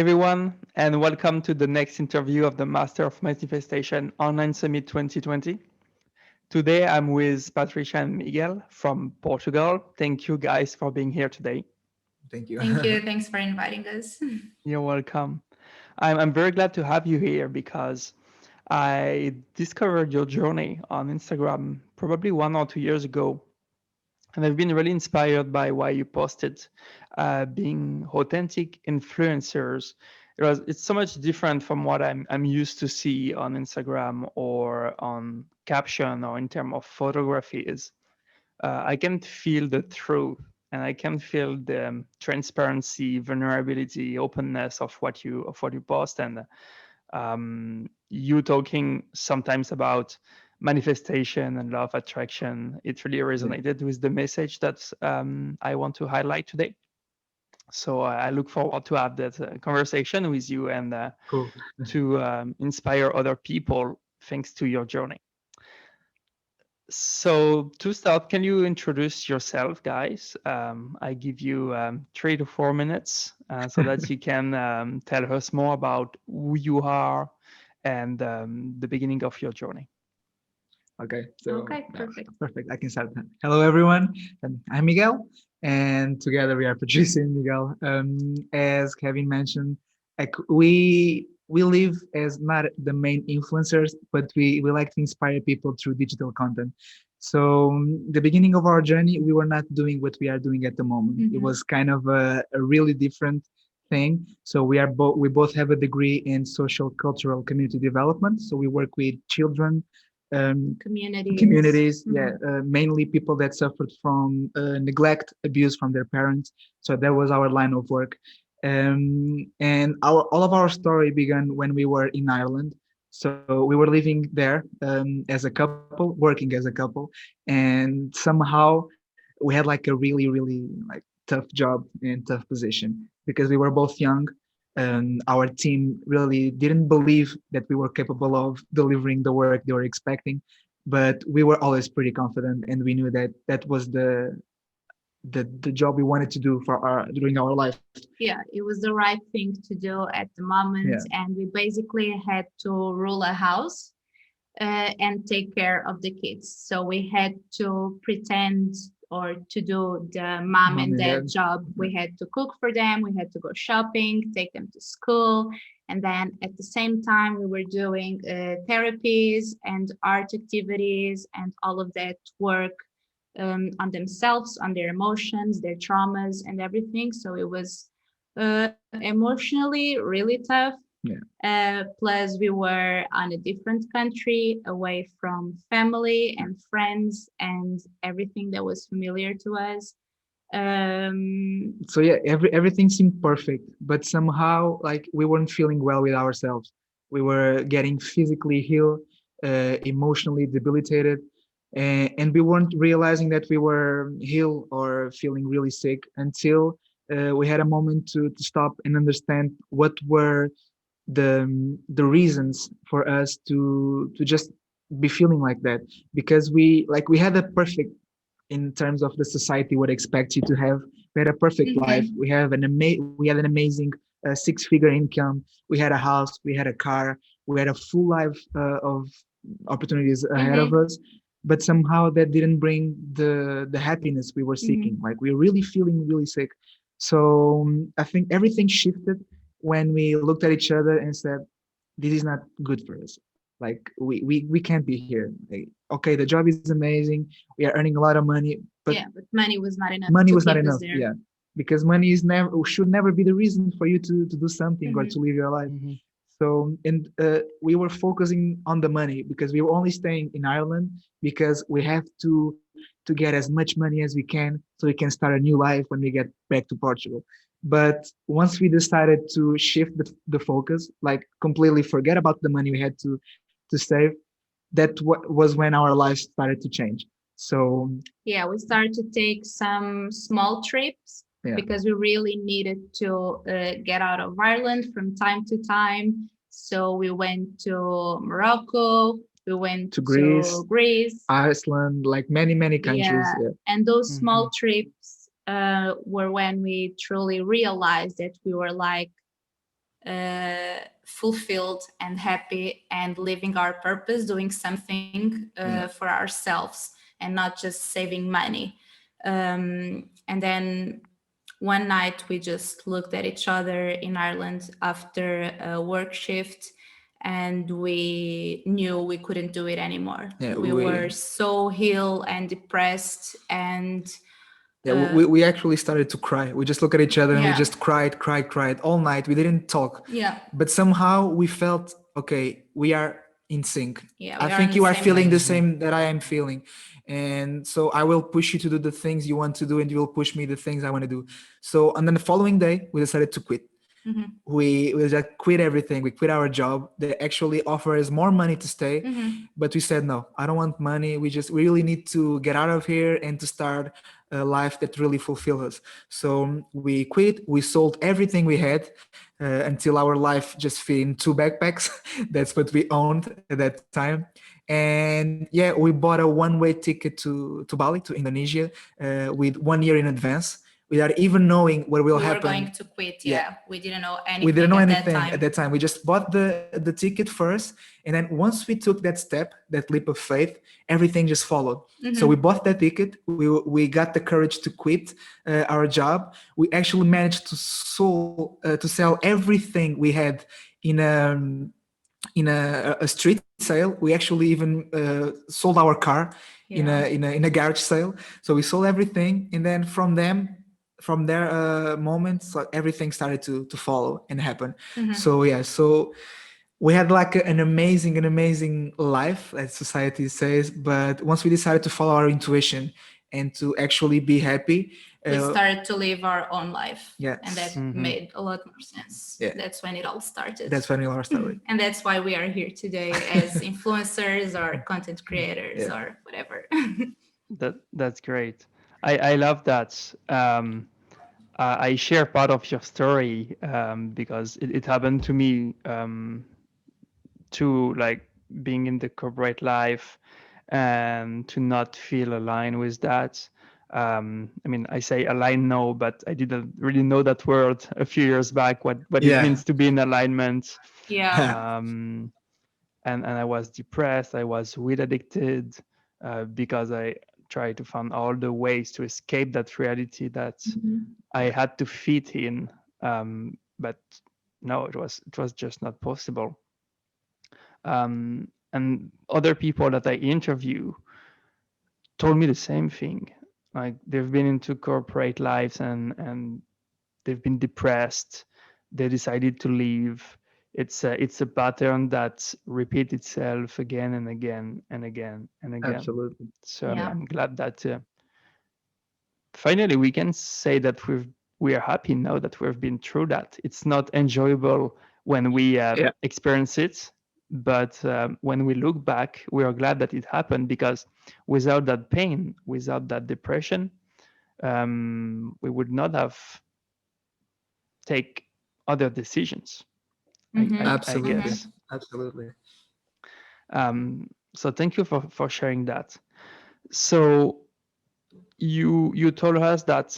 everyone, and welcome to the next interview of the Master of Manifestation Online Summit 2020. Today, I'm with Patricia Miguel from Portugal. Thank you guys for being here today. Thank you. Thank you. Thanks for inviting us. You're welcome. I'm very glad to have you here because I discovered your journey on Instagram probably 1 or 2 years ago. And I've been really inspired by why you posted, being authentic influencers. It's so much different from what I'm used to see on Instagram or on caption or in terms of photographies. I can feel the truth and I can feel the transparency, vulnerability, openness of what you post, and you talking sometimes about manifestation and law of attraction. It really resonated with the message that I want to highlight today. So I look forward to have that conversation with you and Cool. to inspire other people thanks to your journey. So to start, can you introduce yourself, guys? I give you 3 to 4 minutes so that you can tell us more about who you are and the beginning of your journey. Okay, so Okay, perfect. perfect. I can start. Hello, everyone. I'm Miguel, and together we are Patricia and Miguel. As Kevin mentioned, we live as not the main influencers, but we like to inspire people through digital content. So the beginning of our journey, we were not doing what we are doing at the moment. It was kind of a really different thing. So we both have a degree in social, cultural, community development. So we work with children, communities, mainly people that suffered from neglect, abuse from their parents. So that was our line of work. And all of our story began when we were in Ireland. So we were living there as a couple, working as a couple, and somehow we had like a really like tough job and tough position because we were both young. Our team really didn't believe that we were capable of delivering the work they were expecting, but we were always pretty confident, and we knew that that was the job we wanted to do for our during our life. Yeah, it was the right thing to do at the moment. Yeah. And we basically had to rule a house and take care of the kids. So we had to pretend or to do the mom and dad job. We had to cook for them, we had to go shopping, take them to school. And then at the same time, we were doing therapies and art activities and all of that work on themselves, on their emotions, their traumas, and everything. So it was emotionally really tough. Plus, we were on a different country, away from family and friends and everything that was familiar to us. So yeah, everything seemed perfect, but somehow like we weren't feeling well with ourselves. We were getting physically ill, emotionally debilitated, and we weren't realizing that we were ill or feeling really sick until we had a moment to stop and understand what were the reasons for us to just be feeling like that, because we had a perfect, in terms of the society would expect you to have. We had a perfect life. We had an amazing 6-figure income. We had a house. We had a car. We had a full life of opportunities ahead of us. But somehow that didn't bring the happiness we were seeking. Like we were really feeling really sick. So I think everything shifted when we looked at each other and said, "This is not good for us. Like we can't be here. Like, okay, the job is amazing. We are earning a lot of money, but but money was not enough. Money to was not keep us enough. there. Yeah, because money is never should never be the reason for you to do something or to live your life. So, and we were focusing on the money because we were only staying in Ireland because we have to get as much money as we can so we can start a new life when we get back to Portugal. But once we decided to shift the focus, like completely forget about the money we had to save, was when our lives started to change. So Yeah, we started to take some small trips because we really needed to get out of Ireland from time to time. So we went to Morocco, we went to Greece, Iceland, like many countries. Yeah. And those small trips were when we truly realized that we were like fulfilled and happy and living our purpose, doing something Yeah. for ourselves and not just saving money. And then one night we just looked at each other in Ireland after a work shift, and we knew we couldn't do it anymore. Yeah, We were so ill and depressed, and we actually started to cry. We just look at each other and we yeah, just cried all night. We didn't talk, yeah, but somehow we felt okay. We are in sync. yeah, I we are on think the you are same feeling the page. same that I am feeling, and so I will push you to do the things you want to do, and you will push me the things I want to do. So, and then the following day, we decided to quit. Mm-hmm. We just quit everything. We quit our job. They actually offer us more money to stay, Mm-hmm. but we said no. I don't want money. We really need to get out of here and to start a life that really fulfills us. So we quit. We sold everything we had until our life just fit in two backpacks. That's what we owned at that time. And yeah, we bought a one-way ticket to Bali, to Indonesia, with 1 year in advance, without even knowing what will We were going happen. to quit. Yeah, Yeah, we didn't know we didn't anything know at that anything at time. that time. We just bought the ticket first, and then once we took that step, that leap of faith, everything just followed. So we Mm-hmm. bought that ticket. We got the courage to quit our job. We actually managed to sell everything we had in a street sale. We actually even sold our car Yeah. in a garage sale. So we sold everything, and then from their moments, like everything started to follow and happen. Mm-hmm. So yeah, so we had like an amazing life, as society says. But once we decided to follow our intuition and to actually be happy, We uh, started to live our own life, and that yes, Mm-hmm. made a lot more sense. yeah, That's when it all started. that's when we all started. And that's why we are here today as influencers or content creators Yeah, or whatever. That's great. I love that. I share part of your story because it happened to me too, like being in the corporate life and to not feel aligned with that. I mean, I say aligned now, but I didn't really know that word a few years back, what it yeah, means to be in alignment. Yeah. Um, and I was depressed. I was weed addicted because I tried to find all the ways to escape that reality that Mhm. I had to fit in. But no, it was just not possible. And other people that I interview told me the same thing. Like they've been into corporate lives and they've been depressed. They decided to leave. It's a pattern that repeats itself again and again and again and again. absolutely. So Yeah. I'm glad that finally we can say that we are happy now that we've been through that. It's not enjoyable when we Yeah, experience it, but when we look back, we are glad that it happened because without that pain, without that depression, we would not have take other decisions. I Mm-hmm. absolutely, Mm-hmm. guess. absolutely. So thank you for sharing that. So you told us that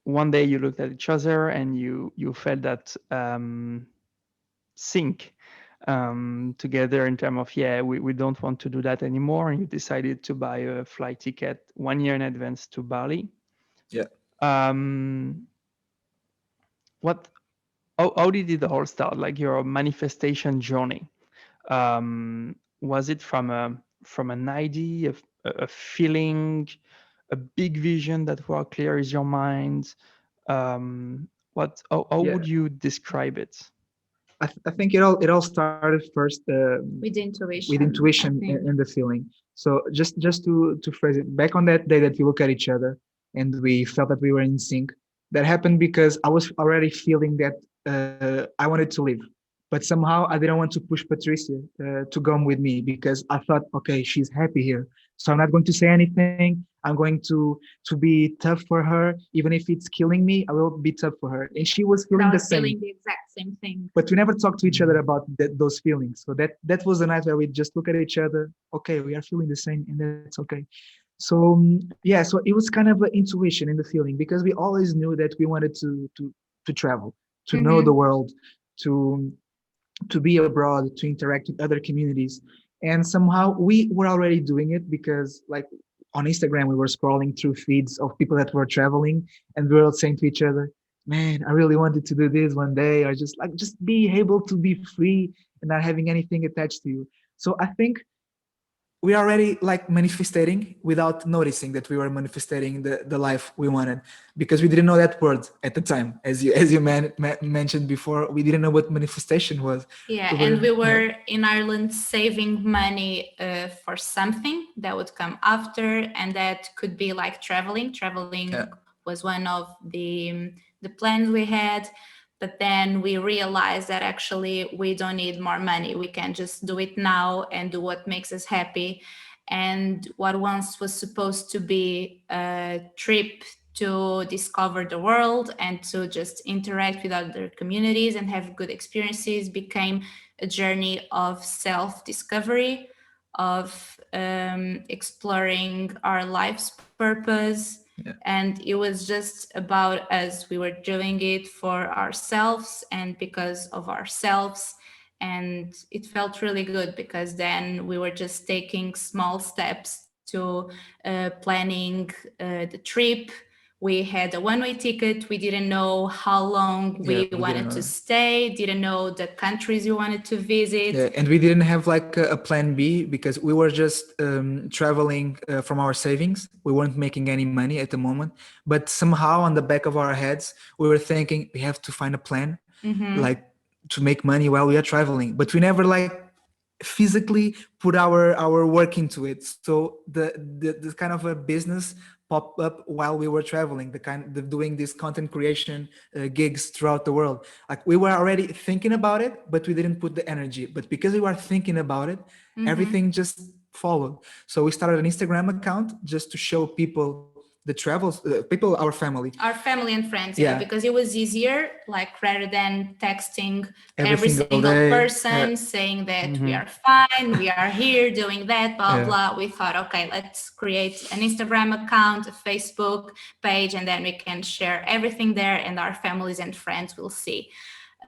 one day you looked at each other and you felt that sync together in terms of yeah we don't want to do that anymore, and you decided to buy a flight ticket 1 year in advance to Bali. Yeah. um what how did it all start, like your manifestation journey? Was it from an idea, a feeling, a big vision that were clear is your mind? What how Yeah, would you describe it? I think it all started first With with intuition, intuition I think. and the feeling. So just to phrase it, back on that day that we look at each other and we felt that we were in sync, that happened because I was already feeling that I wanted to leave, but somehow I didn't want to push Patricia to come with me because I thought, okay, she's happy here, so I'm not going to say anything. I'm going to be tough for her, even if it's killing me. I will be tough for her, and she was And feeling I the was same, feeling the exact same thing. but we never talked to each other about those feelings. So that was the night where we just look at each other. Okay, we are feeling the same, and that's okay. So yeah, so it was kind of an intuition in the feeling because we always knew that we wanted to travel. to know the Mm-hmm. world, to be abroad, to interact with other communities. And somehow we were already doing it because, like, on Instagram, we were scrolling through feeds of people that were traveling, and we were saying to each other, "Man, I really wanted to do this one day, or just be able to be free and not having anything attached to you." So I think we already like manifesting without noticing that we were manifesting the life we wanted, because we didn't know that word at the time, as you mentioned before. We didn't know what manifestation was. Yeah, We and were, we yeah, were in Ireland saving money for something that would come after, and that could be like traveling. yeah, Traveling was one of the plans we had, but then we realized that actually we don't need more money. We can just do it now and do what makes us happy. And what once was supposed to be a trip to discover the world and to just interact with other communities and have good experiences became a journey of self discovery, of exploring our life's purpose. yeah, And it was just about us. We were doing it for ourselves and because of ourselves. And it felt really good because then we were just taking small steps to planning the trip. We had a one-way ticket. We didn't know how long yeah. we We didn't wanted know to that. stay, didn't know the countries we wanted to Yeah, visit. and we didn't have like a plan B, because we were just traveling from our savings. We weren't making any money at the moment, but somehow on the back of our heads, we were thinking we have to find a plan, like, to make money while we are traveling. But we never like physically put our work into it. So the kind of a business popped up while we were traveling, the kind of doing this content creation gigs throughout the world. Like, we were already thinking about it, but we didn't put the energy. But because we were thinking about it, everything just followed. So we started an Instagram account just to show people the travels, people, our family. Our family and friends, yeah, Yeah, because it was easier, like rather than texting every every single single day. Yeah, person saying that we Mm-hmm. are fine, we are here doing that, blah yeah, blah. We thought, okay, let's create an Instagram account, a Facebook page, and then we can share everything there, and our families and friends will see.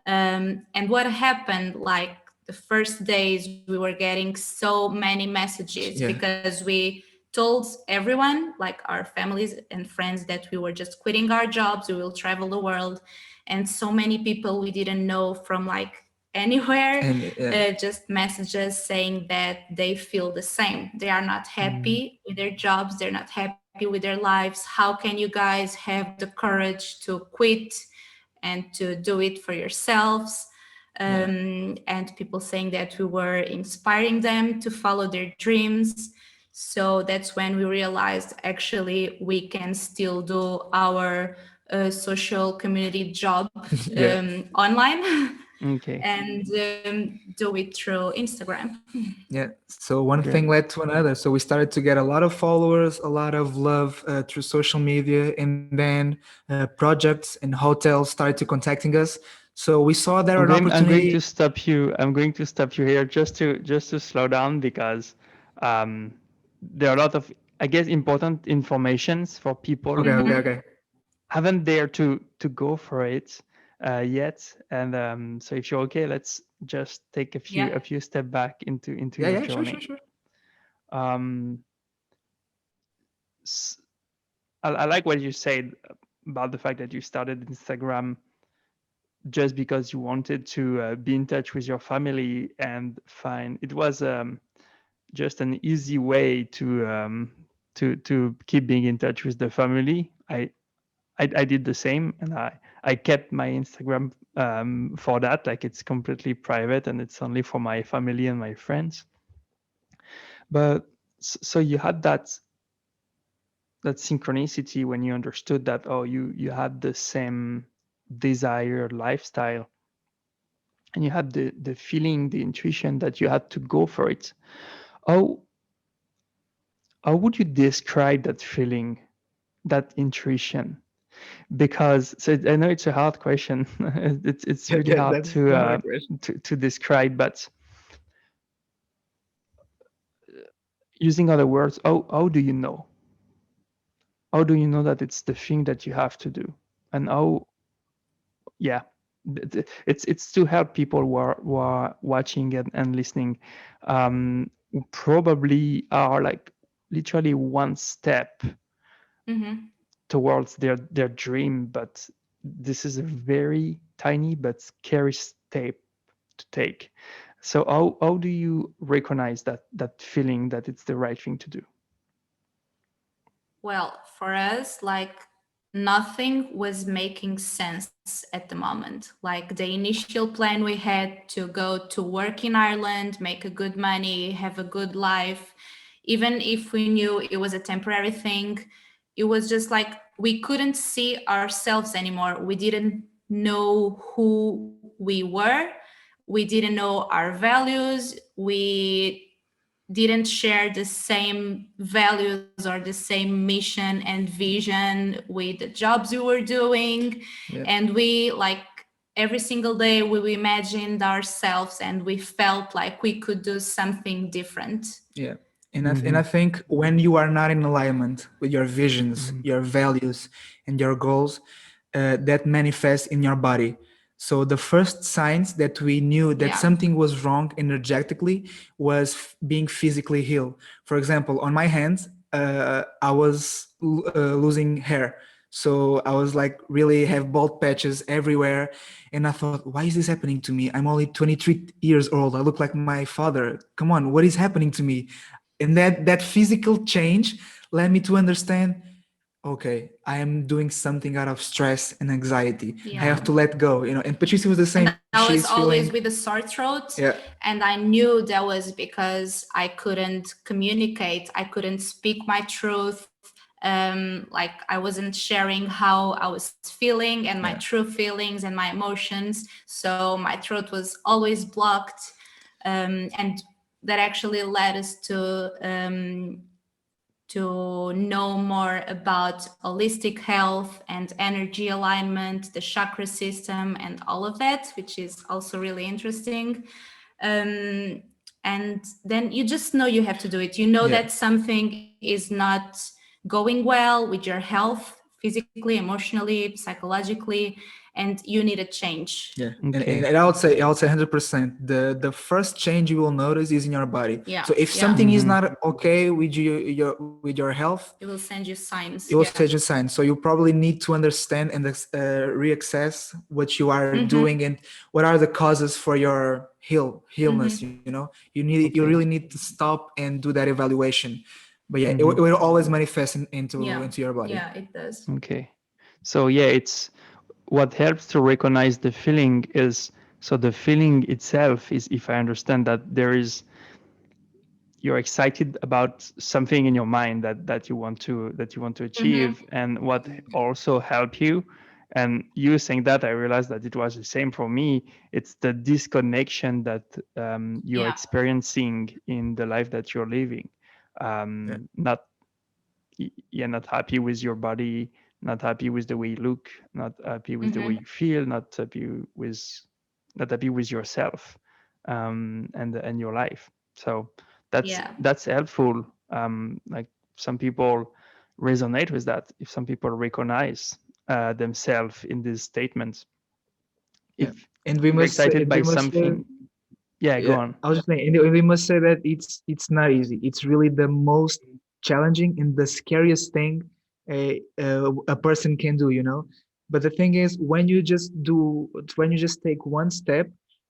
And what happened, like the first days, we were getting so many messages yeah. because we told everyone, like our families and friends, that we were just quitting our jobs, we will travel the world. And so many people we didn't know from like anywhere And yeah, just messages saying that they feel the same. They are not Mm. happy with their jobs, they're not happy with their lives. How can you guys have the courage to quit and to do it for yourselves? yeah. And people saying that we were inspiring them to follow their dreams. So that's when we realized actually we can still do our social community job Yeah, online Okay, and do it through Instagram. yeah. So one great. thing led to another. So we started to get a lot of followers, a lot of love through social media, and then projects and hotels started to contacting us. So we saw there an I'm going opportunity. to stop you. I'm going to stop you here just to slow down because um, there are a lot of, I guess, important informations for people Okay, okay, who okay. haven't dared to go for it yet. And so if you're okay, let's just take Yeah. a few step back into Yeah, your yeah, sure, sure, journey. sure. Um, s- I like what you said about the fact that you started Instagram just because you wanted to be in touch with your family and find it was just an easy way to keep being in touch with the family. I did the same, and I kept my Instagram for that. Like it's completely private and it's only for my family and my friends. But so you had that synchronicity when you understood that, oh, you had the same desired lifestyle, and you had the feeling, the intuition that you had to go for it. How how would you describe that feeling, that intuition? Because so I know it's a hard question. It's Yeah, really yeah, hard that's the hard question. to describe, but using other words, how do you know? How do you know that it's the thing that you have to do? And how, yeah. It's to help people who are watching and listening, who probably are like literally one step Mm-hmm. towards their dream, but this is a very tiny but scary step to take. So how do you recognize that feeling that it's the right thing to do? Well, for us, like nothing was making sense at the moment. Like the initial plan we had to go to work in Ireland, make a good money, have a good life, even if we knew it was a temporary thing, it was just like we couldn't see ourselves anymore. We didn't know who we were. We didn't know our values. We didn't share the same values or the same mission and vision with the jobs we were doing. Yeah. And we like every single day we imagined ourselves and we felt like we could do something different. Yeah. And I Mm-hmm. think when you are not in alignment with your visions, Mm-hmm. your values, and your goals, that manifests in your body. So the first signs that we knew that Yeah. something was wrong energetically was being physically healed. For example, on my hands, I was losing hair. So I was like really have bald patches everywhere. And I thought, why is this happening to me? I'm only 23 years old. I look like my father. Come on, what is happening to me? And that physical change led me to understand, okay, I am doing something out of stress and anxiety. I Yeah. have to let go, and Patricia was the And same. I was She's always feeling, with a sore throat. yeah, And I knew that was because I couldn't communicate. I couldn't speak my truth. Like I wasn't sharing how I was feeling and my yeah, true feelings and my emotions. So my throat was always blocked. And that actually led us to know more about holistic health and energy alignment, the chakra system, and all of that, which is also really interesting. Um, and then you just know you have to do it. You know yeah. that something is not going well with your health, physically, emotionally, psychologically, and you need a change. Yeah, and Okay. I would say 100%. The first change you will notice is in your body. Yeah, So if yeah. something is Mm-hmm. not okay with with your health, It will send you it signs. will Yeah. stage a sign. So you probably need to understand and reassess what you are Mm-hmm. doing and what are the causes for your illness. Mm-hmm. You really Okay. need to stop and do that evaluation. But yeah, it Mm-hmm. will always manifest into Yeah. into your body. Yeah, it does. Okay. So yeah, it's what helps to recognize the feeling is, so the feeling itself is, if I understand that there is, you're excited about something in your mind that you want to Mm-hmm. achieve, and what also help you, and you saying that, I realized that it was the same for me. It's the disconnection that you're Yeah. experiencing in the life that you're living. Yeah, Not You're not happy with your body, not happy with the way you look, not happy with the way Mm-hmm. you feel, not happy with yourself, and your life. So Yeah. that's helpful. Like some people resonate with that. If some people recognize themselves in these statements, yeah. if And we you're must say, excited and by we must say, something, yeah, go yeah, on. I was just saying, and we must say that it's not easy. It's really the most challenging and the scariest thing a person can do, But the thing is, when you just take one step,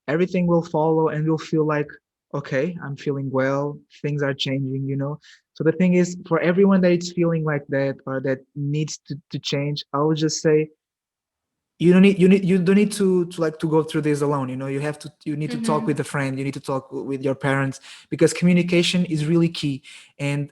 everything will follow, and you'll feel like, okay, I'm feeling well, things are changing. So the thing is, for everyone that is feeling like that or that needs to change, I would just say you don't need to like to go through this alone. You need to talk with Mm-hmm. a friend, you need to talk with your parents, because communication is really key. And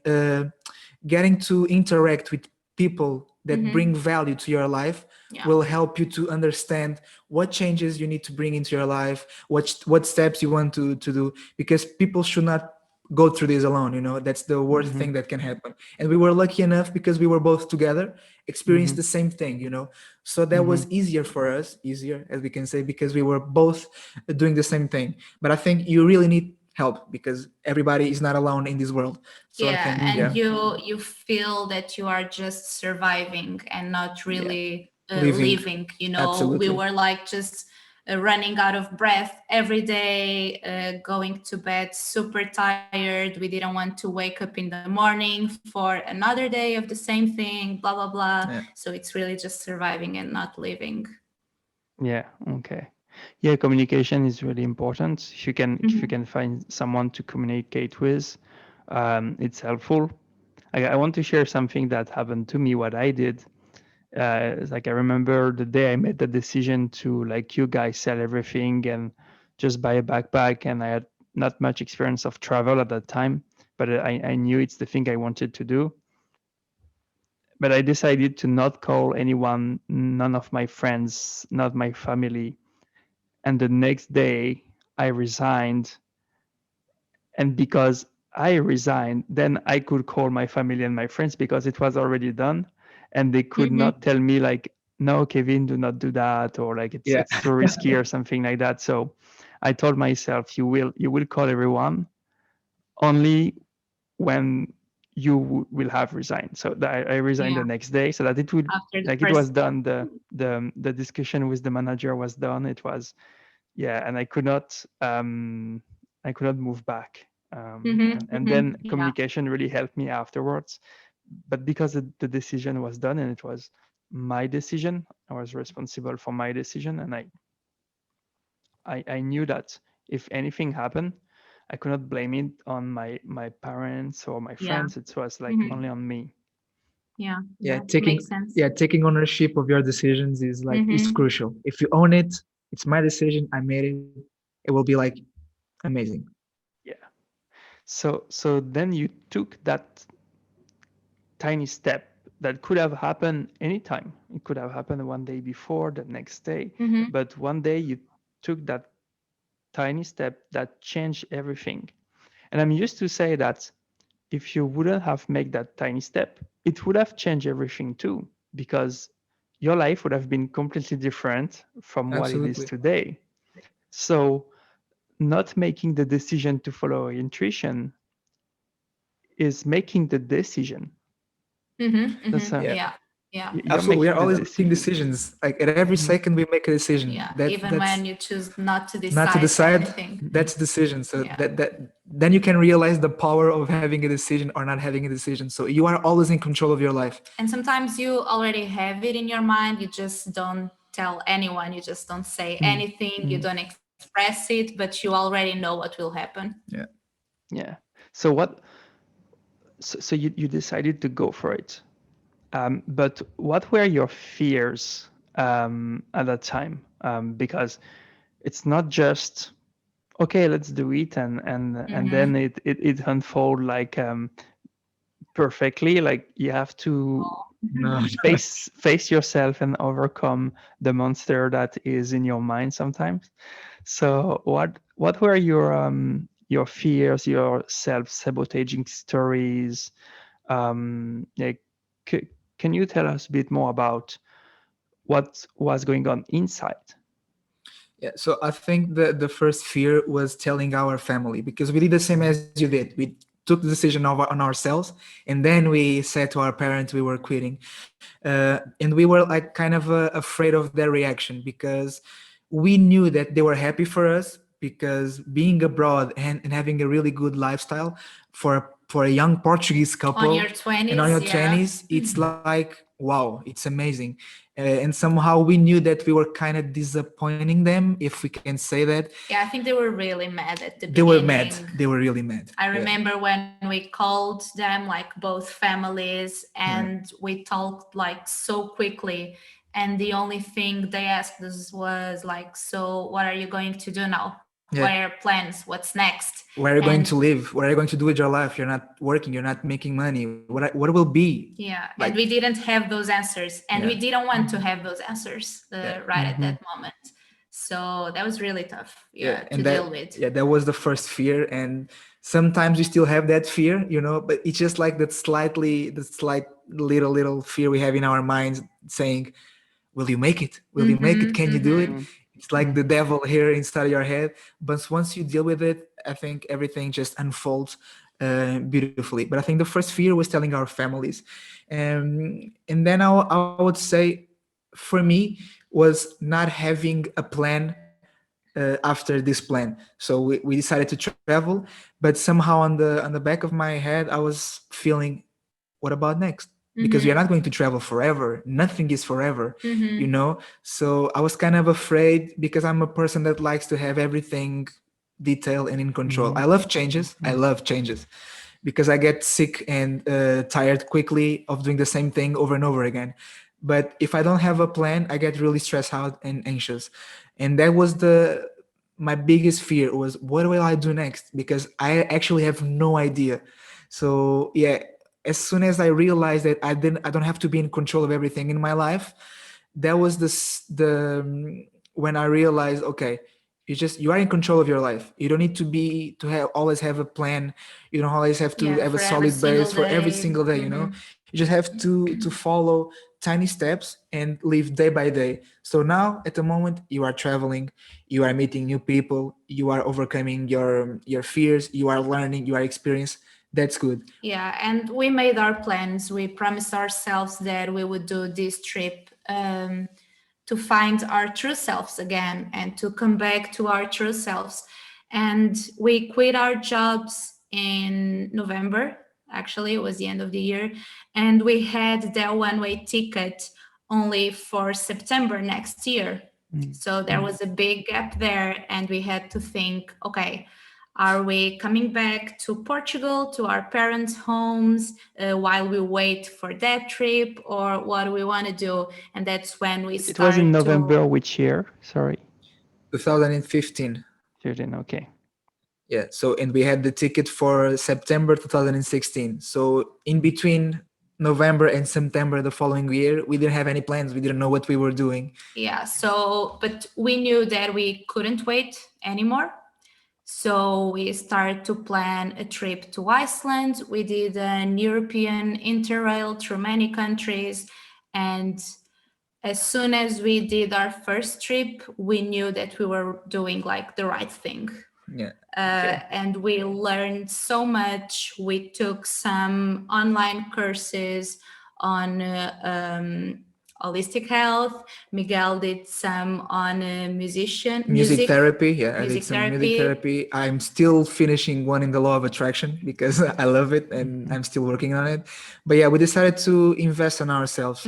getting to interact with people that Mm-hmm. bring value to your life Yeah. will help you to understand what changes you need to bring into your life, what steps you want to do, because people should not go through this alone. That's the worst Mm-hmm. thing that can happen. And we were lucky enough, because we were both together, experienced Mm-hmm. the same thing. So that Mm-hmm. was easier for us, easier as we can say, because we were both doing the same thing. But I think you really need help, because everybody is not alone in this world. So I Yeah, think, Mm-hmm. and yeah, you feel that you are just surviving and not Yeah. really living, living. We absolutely. were like just running out of breath every day, going to bed super tired. We didn't want to wake up in the morning for another day of the same thing, blah, blah, blah. Yeah. So it's really just surviving and not living. Yeah, okay. Yeah, communication is really important. If you Mhm. can find someone to communicate with, it's helpful. I want to share something that happened to me. What I did, it's like I remember the day I made the decision to, like you guys, sell everything and just buy a backpack. And I had not much experience of travel at that time, but I knew it's the thing I wanted to do. But I decided to not call anyone, none of my friends, not my family. And the next day I resigned. And because I resigned, then I could call my family and my friends because it was already done. And they could Mhm. not tell me like, no, Kevin, do not do that, or like Yeah. it's too risky or something like that. So I told myself, you will call everyone only when you will have resigned. So I resigned Yeah. the next day so that it would, After the like, it was first. done. The discussion with the manager was done. It was, yeah, and I could not move back. And Mm-hmm. then Yeah. communication really helped me afterwards. But because the decision was done and it was my decision, I was responsible for my decision, and I knew that if anything happened, I could not blame it on my parents or my Yeah. friends. It was like Mm-hmm. only on me. Yeah. Yeah, Yeah. Makes sense. taking ownership of your decisions is like it's Mm-hmm. crucial. If you own it, it's my decision, I made it. It will be like amazing. Yeah. So then you took that tiny step that could have happened anytime. It could have happened one day before, the next day, Mm-hmm. but one day you took that tiny step that changed everything. And I'm used to say that if you wouldn't have made that tiny step, it would have changed everything too, because your life would have been completely different from what it is Absolutely. today. So, not making the decision to follow your intuition is making the decision. Mm-hmm. That's Mm-hmm. Yeah. Yeah. Yeah. you're Absolutely. We making are the always making decision. decisions. Like at every Mhm. second we make a decision. Yeah. Even That's when you choose not to not to decide decide, anything. Mhm. that's decision. So Yeah. that then you can realize the power of having a decision or not having a decision. So you are always in control of your life. And sometimes you already have it in your mind. You just don't tell anyone. You just don't say Mm. anything. You Mm. don't express it, but you already know what will happen. Yeah. Yeah. So what? So you decided to go for it. But what were your fears at that time? Because it's not just okay, let's do it, and Mm-hmm. then it unfold like perfectly. Like you have to No. face yourself and overcome the monster that is in your mind sometimes. So what were your fears, your self-sabotaging stories? Like, can you tell us a bit more about what was going on inside? Yeah, so I think the first fear was telling our family because we did the same as you did. We took the decision on ourselves, and then we said to our parents we were quitting, and we were like kind of afraid of their reaction because we knew that they were happy for us because being abroad and having a really good lifestyle for a young Portuguese On your couple and on 20s, your yeah. 20s, it's like wow, it's amazing. And somehow we knew that we were kind of disappointing them, if we can say that. Yeah, I think they were really mad at the They were mad. beginning. They were really mad. I Yeah. remember when we called them, like both families, Yeah. and we talked like so quickly. And the only thing they asked us was like, "So, what are you going to do now? What are Yeah. your plans? What's next?" Where are you And going to live? What are you going to do with your life? You're not working. You're not making money. What will be? yeah, Like, and we didn't have those answers, and yeah. we didn't want to have those answers Yeah. right at Mm-hmm. that moment. So that was really tough, Yeah. yeah, to And deal with. that was the first fear. And sometimes we still have that fear, but it's just like the slight little fear we have in our minds saying, will you make it? Will you make it? Mm-hmm, Can you do it? mm-hmm. It's like the devil here inside your head. But once you deal with it, I think everything just unfolds beautifully. But I think the first fear was telling our families. And then I would say for me was not having a plan after this plan. So we decided to travel, but somehow on the back of my head, I was feeling, what about next? Because we are not going to travel forever. Nothing is forever, you know? So I was kind of afraid because I'm a person that likes to have everything detailed and in control. I love changes. I love changes because I get sick and tired quickly of doing the same thing over and over again. But if I don't have a plan, I get really stressed out and anxious. And that was the my biggest fear was, what will I do next? Because I actually have no idea. So yeah, as soon as I realized that I don't have to be in control of everything in my life, that was when I realized, okay, you are in control of your life. You don't need to be to have always have a plan. You don't always have to Yeah, have a for every solid base single for every day. single day. You know, you just have to follow tiny steps and live day by day. So now at the moment you are traveling, you are meeting new people, you are overcoming your fears, you are learning, you are experiencing. That's good. Yeah, and we made our plans. We promised ourselves that we would do this trip to find our true selves again and to come back to our true selves. And we quit our jobs in November. Actually, it was the end of the year. And we had that one way ticket only for September next year. So there was a big gap there, and we had to think, okay, are we coming back to Portugal, to our parents' homes, while we wait for that trip, or what do we want to do? And that's when we It was in start to, November, which year? Sorry, 2015. 15. Okay. Yeah. So, and we had the ticket for September 2016. So, in between November and September the following year, we didn't have any plans. We didn't know what we were doing. yeah. So, but we knew that we couldn't wait anymore. So we started to plan a trip to Iceland. We did an European interrail through many countries. And as soon as we did our first trip, we knew that we were doing like the right thing. Yeah. And we learned so much. We took some online courses on holistic health. Miguel did some on Music therapy. Yeah, I did music some music therapy. therapy. I'm still finishing one in the law of attraction because I love it and I'm still working on it. But yeah, we decided to invest in ourselves.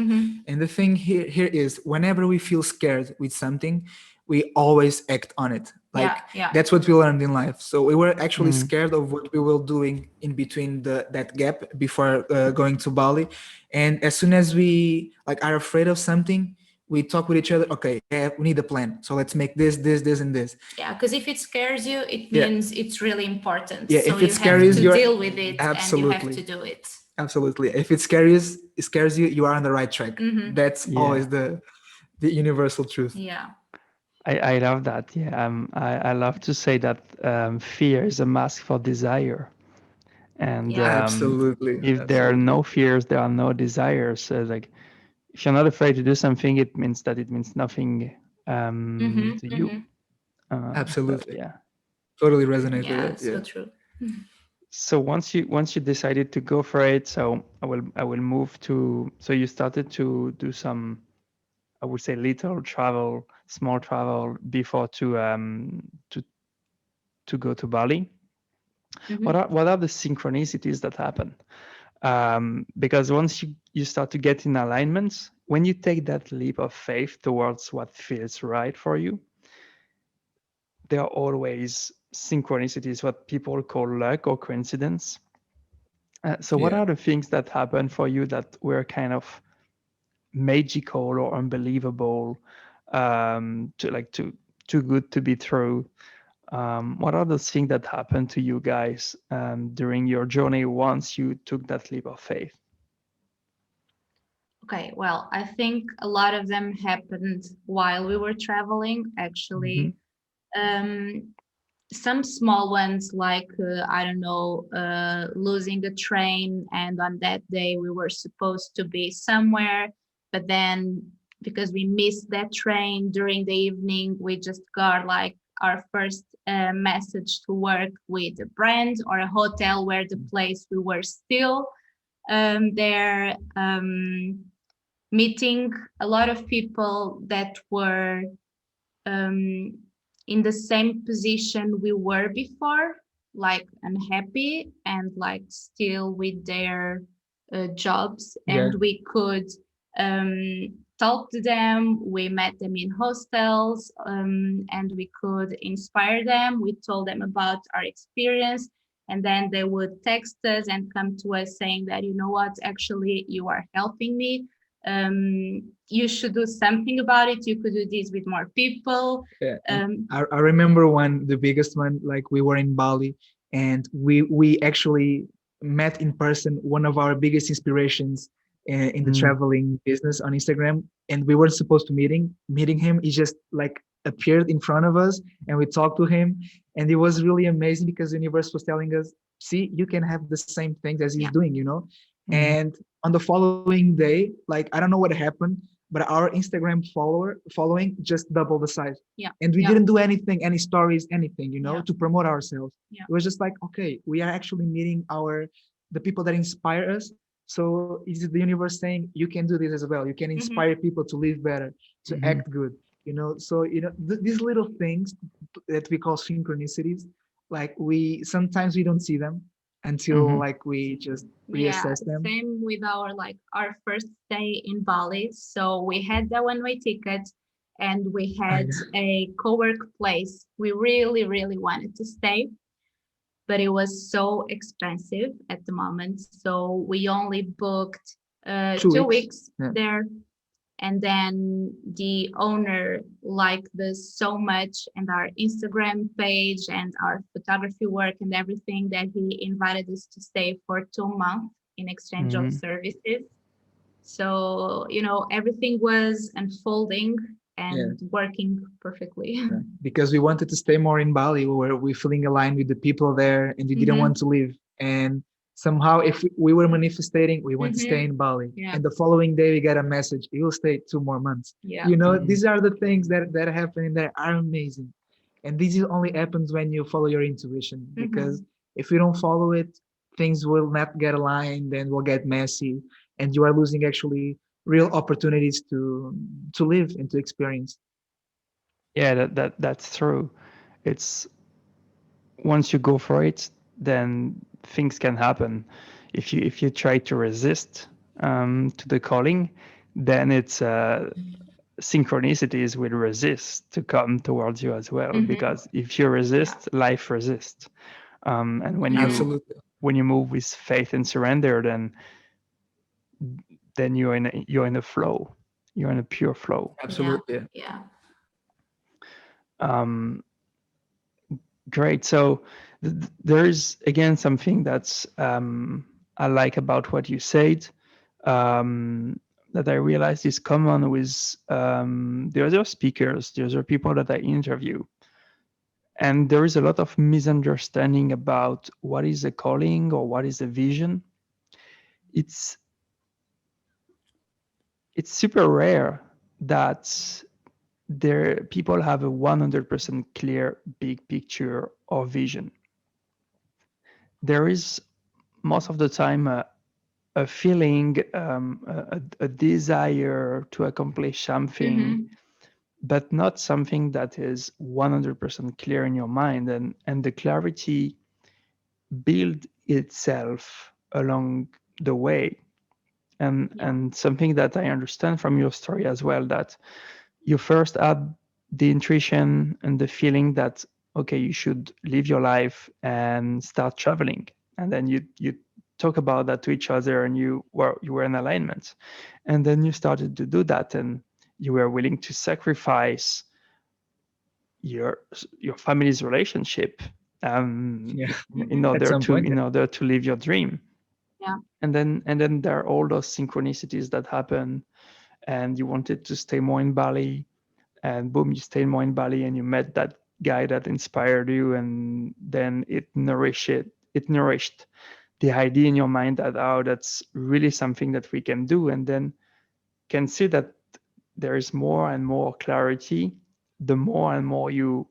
And the thing here is, whenever we feel scared with something, we always act on it. Like Yeah. that's what we learned in life. So we were actually scared of what we were doing in between that gap before going to Bali. And as soon as we like are afraid of something, we talk with each other. Okay, yeah, we need a plan. So let's make this, and this. Yeah, because if it scares you, it Yeah, means it's really important. yeah. So If it you have scares to you, deal with it and you have to absolutely, do it. absolutely. If it scares you, you are on the right track. That's Yeah, always the universal truth. Yeah. I love that. Yeah, I love to say that fear is a mask for desire, and Yeah. Absolutely, if there are absolutely. no fears, there are no desires. So like, if you're not afraid to do something, it means that it means nothing to you. So Absolutely. yeah. Totally resonate with Yeah, that. so Yeah. true. So once you decided to go for it, so I will move to. So you started to do some, I would say, little travel, small travel before to go to Bali. What are the synchronicities that happen? Because once you start to get in alignments, when you take that leap of faith towards what feels right for you, there are always synchronicities, what people call luck or coincidence. So what Yeah. are the things that happen for you that were kind of magical or unbelievable, too good to be true? What are the things that happened to you guys during your journey once you took that leap of faith? Okay, well, I think a lot of them happened while we were traveling, Hmm. actually. Um, some small ones, like, I don't know, losing a train, and on that day we were supposed to be somewhere, but then because we missed that train during the evening, we just got like our first message to work with a brand or a hotel where the place we were still there. Meeting a lot of people that were um, in the same position we were before, like unhappy and like still with their jobs, Yeah. and we could um, talk to them. We met them in hostels, and we could inspire them. We told them about our experience, and then they would text us and come to us saying that, you know what, actually, you are helping me. You should do something about it. You could do this with more people. Yeah, and Um, I remember one, the biggest one, like we were in Bali and we actually met in person one of our biggest inspirations in the Mm. traveling business on Instagram, and we weren't supposed to meeting him. He just like appeared in front of us and we talked to him, and it was really amazing because the universe was telling us, see, you can have the same things as he's yeah, doing, you know. Mm. And on the following day, like I don't know what happened, but our Instagram following just doubled the size, yeah, and we yeah, didn't do anything, any stories, anything, you know, yeah, to promote ourselves. yeah. It was just like, okay, we are actually meeting the people that inspire us. So is the universe saying you can do this as well, you can inspire Hmm. people to live better, to Mhm. act good, you know. So you know, these little things that we call synchronicities, like we sometimes we don't see them until Mhm. like we just Yeah, reassess them. same with our like our first stay in Bali. So we had the one-way ticket and we Oh, had yeah. a co-work place. We really, really wanted to stay, but it was so expensive at the moment. So we only booked two two weeks weeks yeah. there, and then the owner liked this so much and our Instagram page and our photography work and everything that he invited us to stay for 2 months in exchange of Mhm. services. So, you know, everything was unfolding Yeah. and working perfectly. Yeah, because we wanted to stay more in Bali, where we feeling aligned with the people there, and we didn't want Hmm. to leave. And somehow, if we were manifesting, we want to stay Hmm. in Bali. Yeah. And the following day, we got a message: "You will stay 2 more months." Yeah. You know, Mhm. these are the things that happen in there are amazing, and this is only happens when you follow your intuition. Because Hmm. if you don't follow it, things will not get aligned, and will get messy, and you are losing actually real opportunities to live and to experience. Yeah, that's true. It's once you go for it, then things can happen. If you try to resist to the calling, then it's synchronicities will resist to come towards you as well. Hmm. Because if you Yeah. resist, life resists. And when Hmm. you move with faith and surrender, then you're in a flow. You're in a pure flow. Yeah. Absolutely. Yeah. Um, Great. So there's again something that's I like about what you said, that I realized is common with the other speakers, the other people that I interview. And there is a lot of misunderstanding about what is a calling or what is a vision. It's it's super rare that there people have a 100% clear big picture or vision. There is most of the time a feeling, a desire to accomplish something, Hmm. but not something that is 100% clear in your mind. And the clarity build itself along the way. And Yeah. and something that I understand from your story as well, that you first had the intuition and the feeling that okay, you should live your life and start traveling, and then you talk about that to each other, and you were in alignment, and then you started to do that, and you were willing to sacrifice your your family's relationship, um, Yeah. in Hmm. At order some to point. in order to live your dream. Yeah. And then there are all those synchronicities that happen, and you wanted to stay more in Bali, and boom, you stayed more in Bali, and you met that guy that inspired you, and then it nourished the idea in your mind that, oh, that's really something that we can do, and then can see that there is more and more clarity the more and more you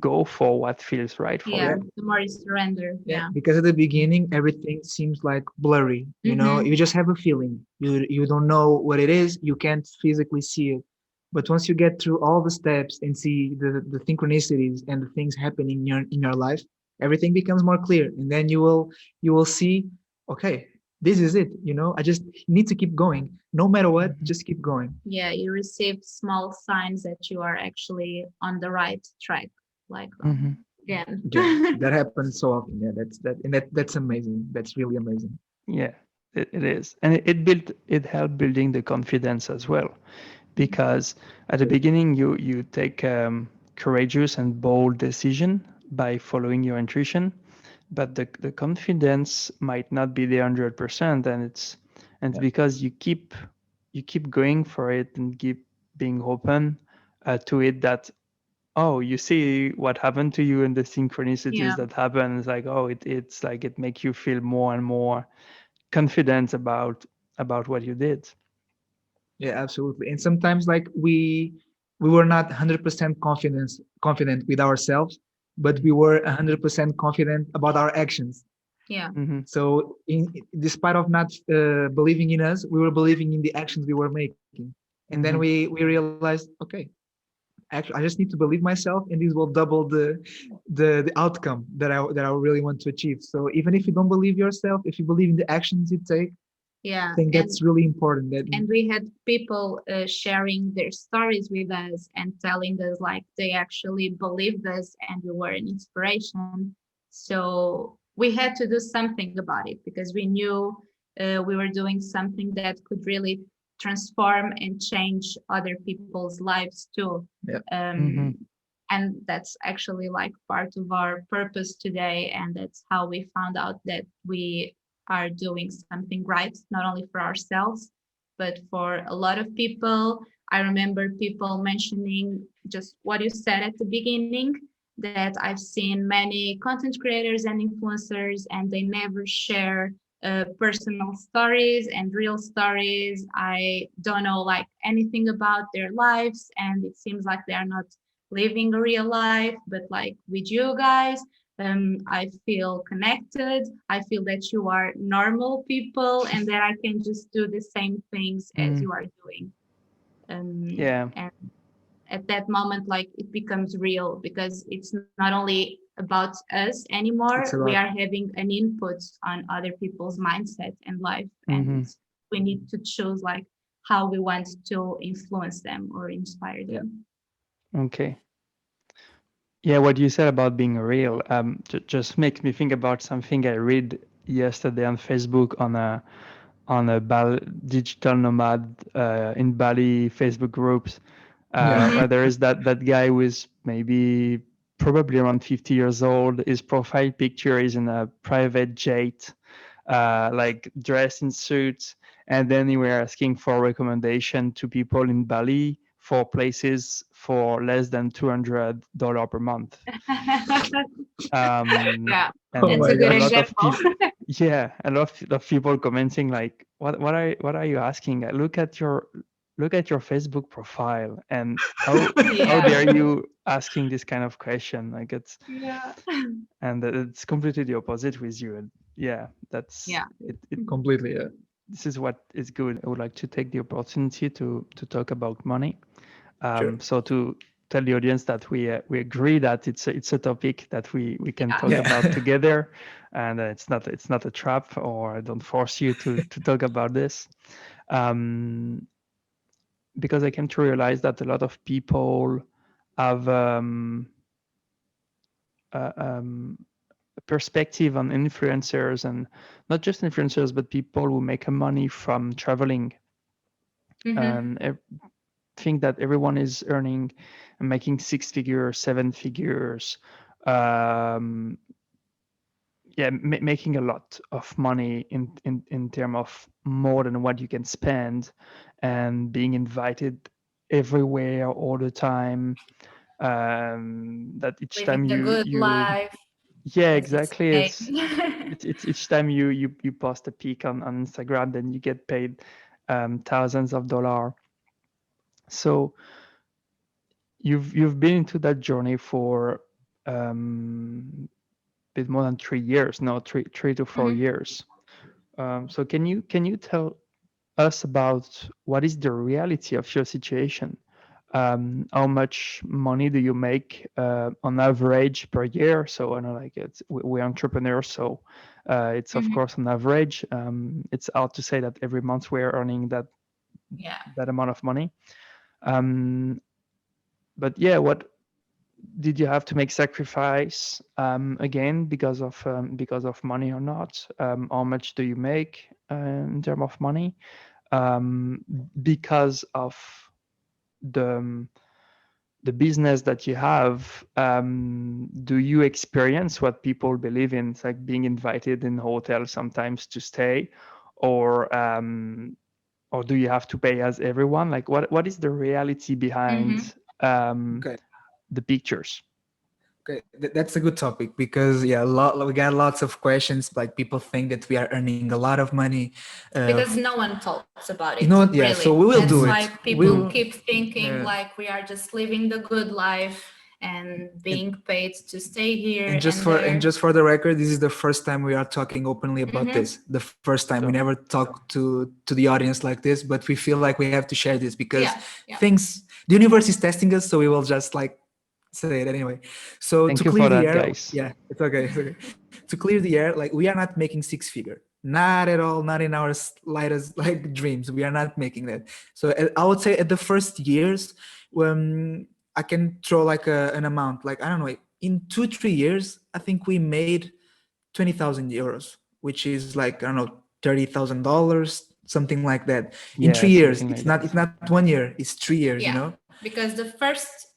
go for what feels right for Yeah. Yeah. you. The more you surrender. Yeah, Yeah. because at the beginning everything seems like blurry. You know, Hmm. you just have a feeling. You don't know what it is. You can't physically see it. But once you get through all the steps and see the synchronicities and the things happening in your life, everything becomes more clear. And then you will see, okay, this is it. I just need to keep going. No matter what, Mhm. just keep going. Yeah, you receive small signs that you are actually on the right track. Like Mhm. again. Yeah, that happens so often. Yeah, that's amazing. That's really amazing. Yeah, it is, and it helped building the confidence as well, because at the beginning you take courageous and bold decision by following your intuition, but the confidence might not be there 100%, and it's Yeah. because you keep going for it and keep being open to it, that oh, you see what happened to you and the synchronicities Yeah. that happen. It's like, oh, it's like it makes you feel more and more confident about what you did. Yeah, absolutely. And sometimes like we were not 100% confident with ourselves, but we were 100% confident about our actions. Yeah. Mm-hmm. So despite of not believing in us, we were believing in the actions we were making. And then Mm-hmm. we realized, okay, actually I just need to believe myself, and this will double the outcome that I really want to achieve. So even if you don't believe yourself, if you believe in the actions you take, I Yeah. think that's really important. That And we had people sharing their stories with us and telling us like they actually believed us and we were an inspiration. So we had to do something about it because we knew we were doing something that could really transform and change other people's lives too. yeah, Mm-hmm. Um, and that's actually like part of our purpose today. And that's how we found out that we are doing something right, not only for ourselves, but for a lot of people. I remember people mentioning just what you said at the beginning, that I've seen many content creators and influencers, and they never share personal stories and real stories. I don't know like anything about their lives, and it seems like they are not living a real life. But like with you guys, I feel connected. I feel that you are normal people and that I can just do the same things as Mm. you are doing. Yeah. And at that moment, like it becomes real because it's not only about us anymore. it's a We lot. are having an input on other people's mindset and life, Mm-hmm. and we need to choose like how we want to influence them or inspire Yeah, them. Okay. Yeah, what you said about being real just makes me think about something I read yesterday on Facebook on a digital nomad in Bali Facebook groups, yeah. Mm-hmm. where there is that guy who is maybe probably around 50 years old. His profile picture is in a private jet, like dressed in suits, and then we were asking for recommendation to people in Bali for places for less than $200 per month. Um, Yeah, Oh that's and my a good a gosh. lot of example. people, yeah, a lot of people commenting like, what are you asking? Look at your Facebook profile, and how Yeah. dare you asking this kind of question? Like Yeah. it's completely the opposite with you. And yeah, that's Yeah. it. Completely. Yeah. This is what is good. I would like to take the opportunity to talk about money. Sure. So to tell the audience that we agree that it's a topic that we can Yeah. talk about Yeah. together, and it's not a trap, or I don't force you to talk about this, um, because I came to realize that a lot of people have uh, um, a perspective on influencers, and not just influencers, but people who make money from traveling, Mm-hmm. and think that everyone is earning and making six figures, seven figures, um, yeah, making a lot of money in terms of more than what you can spend, and being invited everywhere all the time. That each time Living a good life, yeah, as it's exactly. said. It's each time you post a pic on Instagram, then you get paid thousands of dollars. So you've been into that journey for a bit more than 3 years now, three to four Mhm. years. So can you tell us about what is the reality of your situation? how much money do you make on average per year. So I know, like, we're entrepreneurs, so it's of Mhm. course on average. It's hard to say that every month we're earning Yeah. that amount of money. um, but yeah, what did you have to make sacrifice again because of money or not? How much do you make in terms of money, um, because of the the business that you have? Do you experience what people believe in? It's like being invited in hotels sometimes to stay, or or do you have to pay as everyone? Like, what is the reality Mm-hmm. behind Okay. the pictures? Okay, that's a good topic because yeah, we got lots of questions. Like people think that we are earning a lot of money. Because no one talks about You it, know what? Yeah, really. so we will That's do why it. people We'll keep thinking yeah. like we are just living the good life and And, being paid to stay here and and just there. for the record, this is the first time we are talking openly about Mm-hmm. this. The first time we So never talk to the audience like this, but we feel like we have to share this because Yeah, yeah. the universe is testing us, so we will just like say it anyway. So to thank you clear for the that, air, guys. yeah, it's okay, it's okay. To clear the air, like we are not making six figure, not at all, not in our slightest like dreams. We are not making that. So I would say at the first years, when I can throw like an amount, like I don't know, in 2 3 years, I think we made 20,000 euros, which is like I don't know, $30,000, something like that. In three Yeah, years, something like it's that. not 1 year, it's 3 years, you Yeah. know. Because the first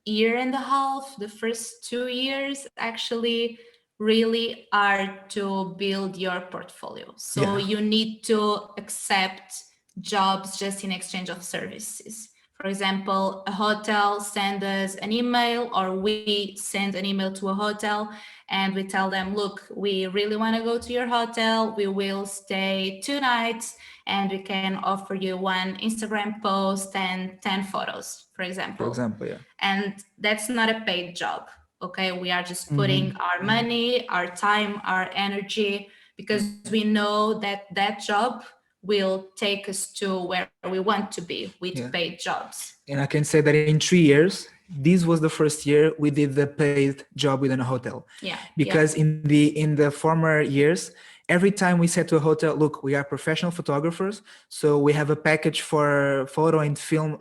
year and a half, the first 2 years actually really are to build your portfolio. So Yeah, you need to accept jobs just in exchange of services. For example, a hotel send us an email, or we send an email to a hotel and we tell them, look, we really want to go to your hotel. We will stay 2 nights and we can offer you one Instagram post and 10 photos, for for example. example, yeah. And that's not a paid job. Okay, we are just Hmm. putting our money, our time, our energy, because we know that that job will take us to where we want to be with Yeah. paid jobs. And I can say that in 3 years, this was the first year we did the paid job within a hotel. Yeah, yeah. Because in the former years, every time we said to a hotel, look, we are professional photographers, so we have a package for photo and film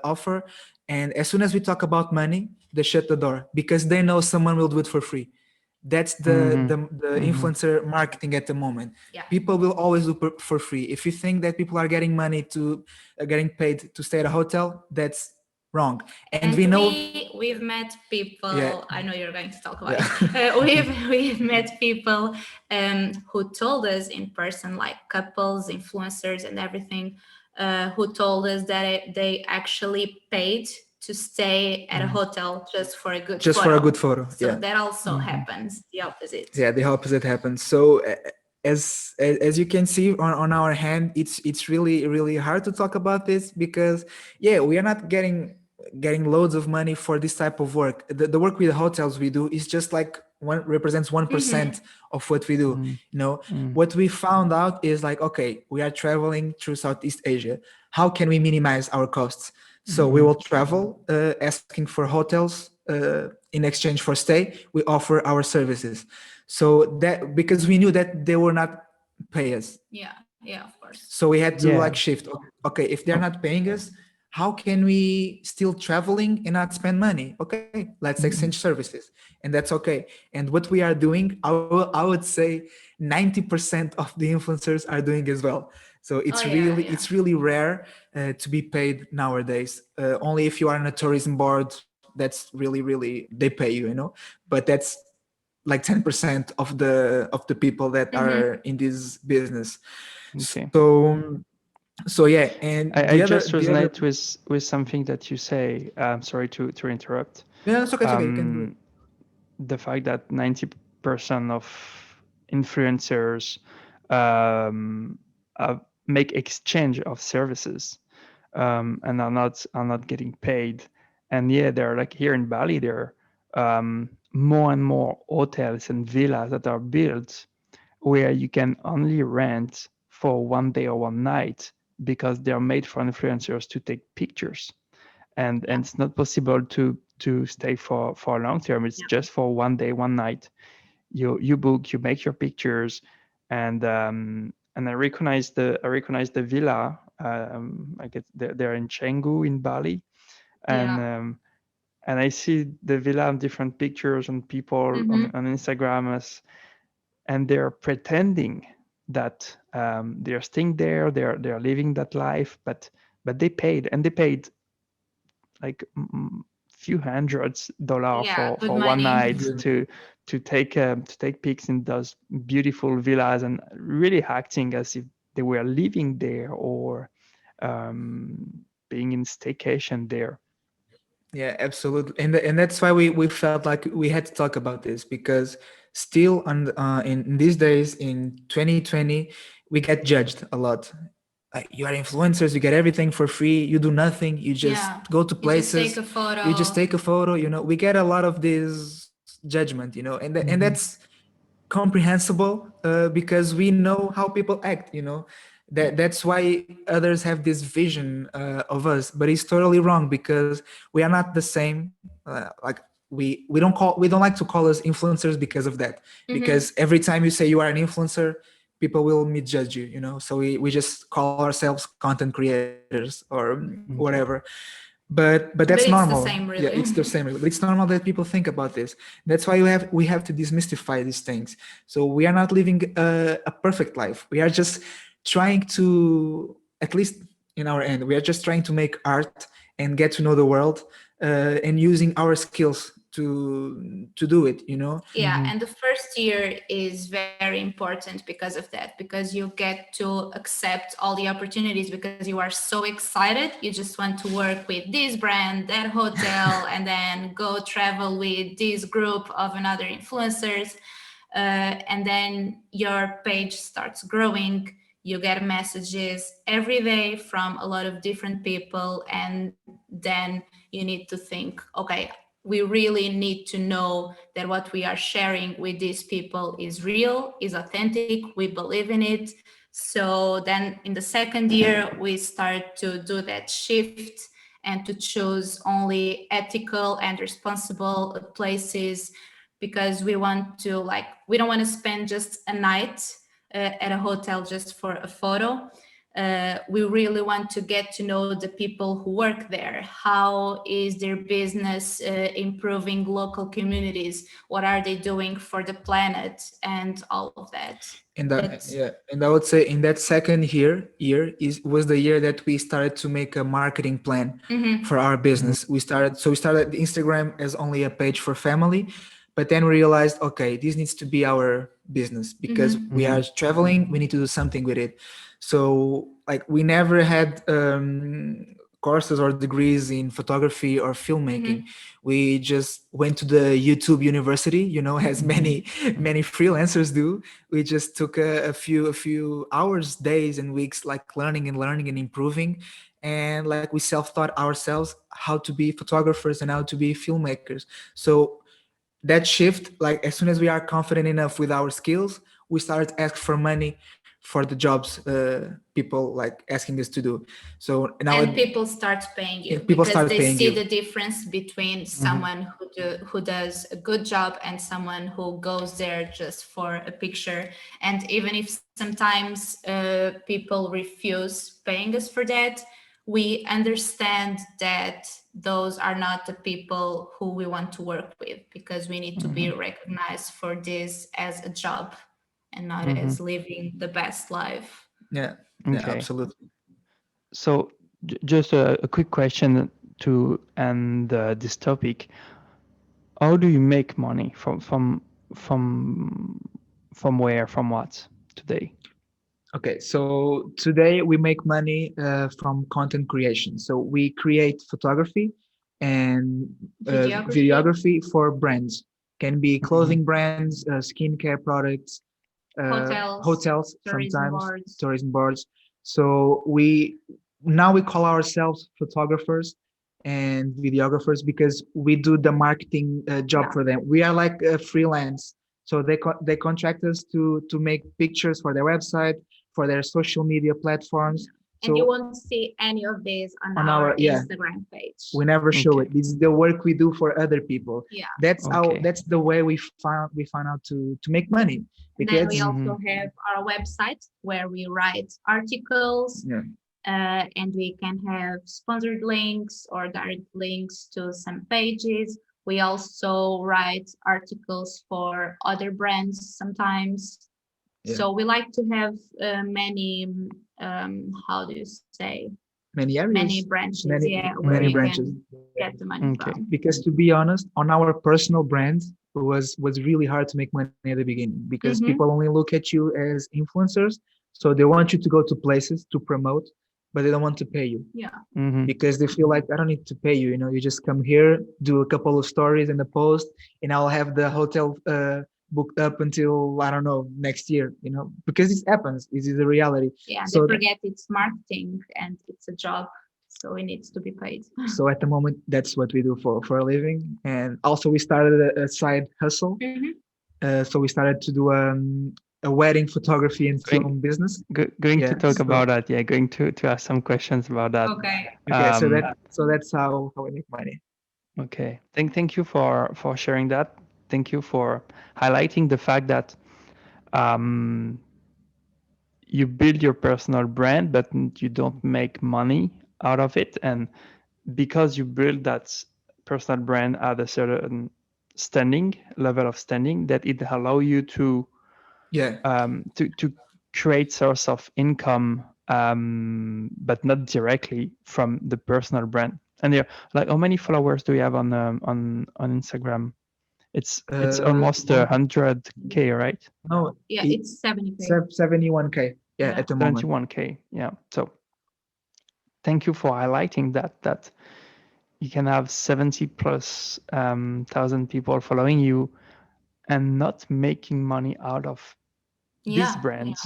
offer. And as soon as we talk about money, they shut the door because they know someone will do it for free. That's Hmm. the Hmm. influencer marketing at the moment. Yeah. People will always do for free. If you think that people are getting money to getting paid to stay at a hotel, that's wrong. And And we know, we've met yeah, people. I know you're going to talk about yeah, it. We've met people who told us in person, like couples, influencers, and everything, who told us that they actually paid to stay at a hotel just for a good just for a photo. good photo, So yeah. that also Hmm. happens. The opposite. Yeah, the opposite happens. So as you can see on our hand, it's really hard to talk about this because yeah, we are not getting loads of money for this type of work. The work with the hotels we do is just like one represents 1% Mm-hmm. of what we do. Hmm. You know, Hmm. what we found out is like, okay, we are traveling through Southeast Asia. How can we minimize our costs? So we Hmm. will travel, asking for hotels in exchange for stay. We offer our services. So that because we knew that they were not pay us, Yeah, yeah, of course. so we had to Yeah. like shift. Okay, if they're not paying us, how can we still traveling and not spend money? Okay, let's exchange Hmm. services, and that's okay. And what we are doing, I would say 90% of the influencers are doing as well. So Oh yeah, yeah. it's really rare to be paid nowadays. Only if you are on a tourism board, that's really they pay you, you know. But that's like 10% of the people that Mm-hmm. are in this business. Okay. So yeah, and I just the other resonate with something that you say. Sorry to interrupt. yeah, it's okay, you can do it. Um, the fact that 90% of influencers um, make exchange of services, and are not getting paid. And yeah, they're like here in Bali, there are more and more hotels and villas that are built where you can only rent for one day or one night because they're made for influencers to take pictures. Yeah. and it's not possible to stay for a long term. It's Yeah. just for one day, one night. You book, you make your pictures, and I recognize the villa. I guess they're in Canggu in Bali, and Yeah. um, and I see the villa on different pictures and people Mm-hmm. on Instagram and they're pretending that they're staying there, they're living that life, but they paid like few hundreds dollar Yeah. Good for one money. night to take pics in those beautiful villas and really acting as if they were living there or being in staycation there. Yeah, absolutely, and that's why we felt like we had to talk about this, because still in these days in 2020 we get judged a lot. Like, you are influencers, you get everything for free, you do nothing, you just Yeah. go to You just take places, a you just photo. take a photo. We get a lot of this judgment, and Mm-hmm. that's comprehensible, because we know how people act. That's why others have this vision of us, but it's totally wrong, because we are not the same. Like, we don't like to call us influencers because of that, because Mm-hmm. every time you say you are an influencer, people will misjudge you. So we just call ourselves content creators or whatever. Okay. But that's But normal. it's the Yeah, same, it's the really. same. But it's normal that people think about this. That's why we have to demystify these things. So we are not living a perfect life. We are just trying to, at least in our end, we are just trying to make art and get to know the world, and using our skills to do it. Yeah, Mm-hmm. and the first year is very important because of that, because you get to accept all the opportunities because you are so excited. You just want to work with this brand, that hotel, and then go travel with this group of another influencers. And then your page starts growing. You get messages every day from a lot of different people, and then you need to think, okay, we really need to know that what we are sharing with these people is real, is authentic, we believe in it. So then in the second year, we start to do that shift and to choose only ethical and responsible places, because we want to, like, we don't want to spend just a night at a hotel just for a photo. We really want to get to know the people who work there. How is their business improving local communities? What are they doing for the planet and all of that? And That's yeah, and I would say in that second year was the year that we started to make a marketing plan mm-hmm. for our Mm-hmm. business. We started Instagram as only a page for family, but then we realized, okay, this needs to be our business, because Mm-hmm. we Mm-hmm. are traveling, we need to do something with it. So, like, we never had courses or degrees in photography or filmmaking. Mm-hmm. We just went to the YouTube university, as Mm-hmm. many freelancers do. We just took a few hours, days, and weeks, like, learning and improving. And, like, we self-taught ourselves how to be photographers and how to be filmmakers. So that shift, like, as soon as we are confident enough with our skills, we started to ask for money for the jobs, people, like, asking us to do. So now And people start paying you people because started they paying see you. the difference between someone who does a good job and someone who goes there just for a picture. And even if sometimes people refuse paying us for that, we understand that those are not the people who we want to work with, because we need to be Mm-hmm. recognized for this as a job and not Mm-hmm. as living the best life. Yeah, yeah, Okay. absolutely. So just a quick question to end this topic. How do you make money from from where, from what today? Okay, so today we make money from content creation. So we create photography and Videography, videography for brands. Can be Mm-hmm. clothing brands, skincare products, hotels, hotels, tourism sometimes boards. tourism boards. So we call ourselves photographers and videographers, because we do the marketing job Yeah. for them. We are like freelance. So they contract us to make pictures for their website, for their social media platforms. And you So won't see any of this on on our our, yeah, Instagram page. we never show Okay. it. This is the work we do for other people. Yeah. Okay. That's the way we found out to make money, And then we because Mm-hmm. also have our website where we write articles, yeah, and we can have sponsored links or direct links to some pages. We also write articles for other brands sometimes. yeah, So we like to have many, how do you say, many many areas, branches, many yeah, where many we Mm-hmm. branches. can get the money Okay. from. Because to be honest, on our personal brand was really hard to make money at the beginning, because people Mm-hmm. only look at you as influencers, so they want you to go to places to promote, but they don't want to pay you, Yeah. Mm-hmm. because they feel like, I don't need to pay you. You just come here, do a couple of stories and a post, and I'll have the hotel booked up until, I don't know, next year. Because this happens. This is the reality. Yeah, they So forget it's marketing and it's a job, so it needs to be paid. so at the moment, that's what we do for a living. And also we started a side hustle. Mhm. So we started to do a wedding photography and Going film business. going to Yeah. talk So about that. Yeah, going to ask some questions about that. Okay. okay. So Um, that's how we make money. okay. Thank you for sharing that. Thank you for highlighting the fact that um, you build your personal brand, but you don't make money out of it. And because you build that personal brand at a certain standing level of standing, that it allow you Yeah. to create source of income, but not directly from the personal brand. And there, like, how many followers do you have on Instagram? It's almost One, 100K, right? no, Yeah, it, it's 70K. 71K. Yeah, Yeah. at the moment. 71K. Yeah. So thank you for highlighting that you can have 70 plus thousand people following you and not making money out of these Yeah. brands,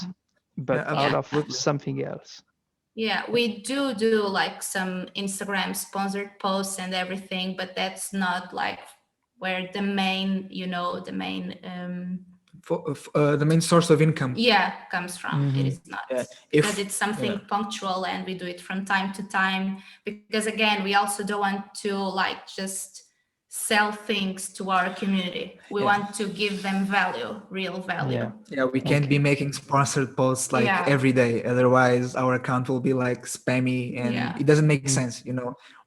but Yeah, out Yeah. of absolutely. something else. Yeah, we do like some Instagram sponsored posts and everything, but that's not like where the main, the main The main source of income. yeah comes from. It Mm-hmm. is not, Yeah. because If it's something yeah, punctual and we do it from time to time, because again, we also don't want to like just sell things to our community. We yeah. want to give them value, real value. Yeah. Yeah, we can't be Okay. making sponsored posts like Yeah. every day. Otherwise, our account will be like spammy and Yeah. it doesn't make Mm-hmm. sense. We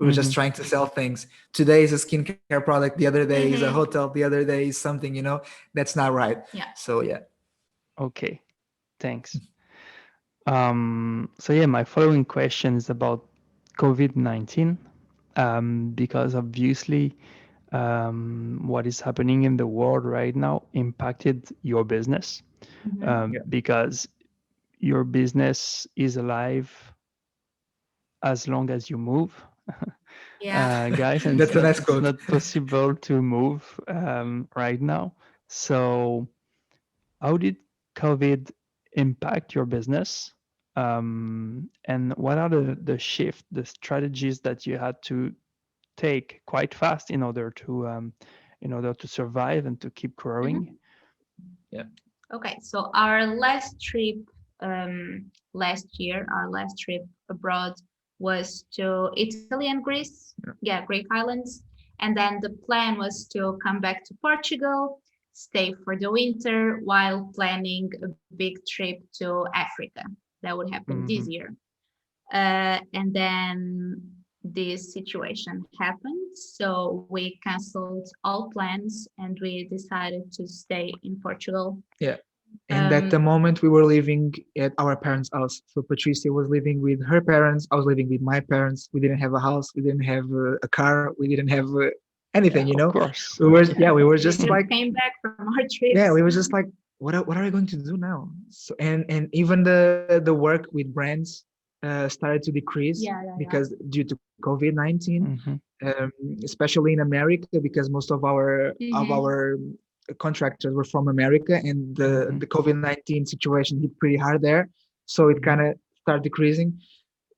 were just Mm-hmm. trying to sell things. Today is a skincare product, the other day is a Mhm. hotel, the other day is something. That's not right. Yeah. So yeah. Okay. Thanks. So yeah, my following question is about COVID-19, because obviously, what is happening in the world right now impacted your business, Mhm. Yeah. because your business is alive as long as you move, Yeah. guys, and That's a nice it's quote. not possible to move right now. So how did COVID impact your business? And what are the shift, the strategies that you had to take quite fast in order to survive and to keep growing? Mhm. Yeah. Okay, so our last trip last year, our last trip abroad was to Italy and Greece, yeah, Greek islands. And then the plan was to come back to Portugal, stay for the winter while planning a big trip to Africa. That would happen this Hmm. year. And then this situation happened. So we canceled all plans and we decided to stay in Portugal. Yeah. And at the Um, moment we were living at our parents' house. So Patricia was living with her parents. I was living with my parents. We didn't have a house. We didn't have a car. We didn't have anything. Yeah, of course. We were we just just like, came back from our yeah, trips. we were just like, what are we going to do now? So and even the work with brands started to decrease Yeah, yeah, yeah. because due to COVID-19, Hmm. um, especially in America, because most of our contractors were from America, and the Hmm. the COVID-19 situation hit pretty hard there, so it Hmm. kind of started decreasing.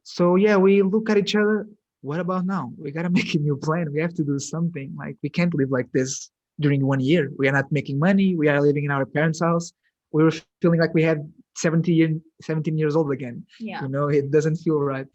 So yeah, we look at each other. What about now? We gotta make a new plan. We have to do something. Like we can't live like this during one year. We are not making money. We are living in our parents' house. we were feeling like we had 17 years old again. Yeah. It doesn't feel right.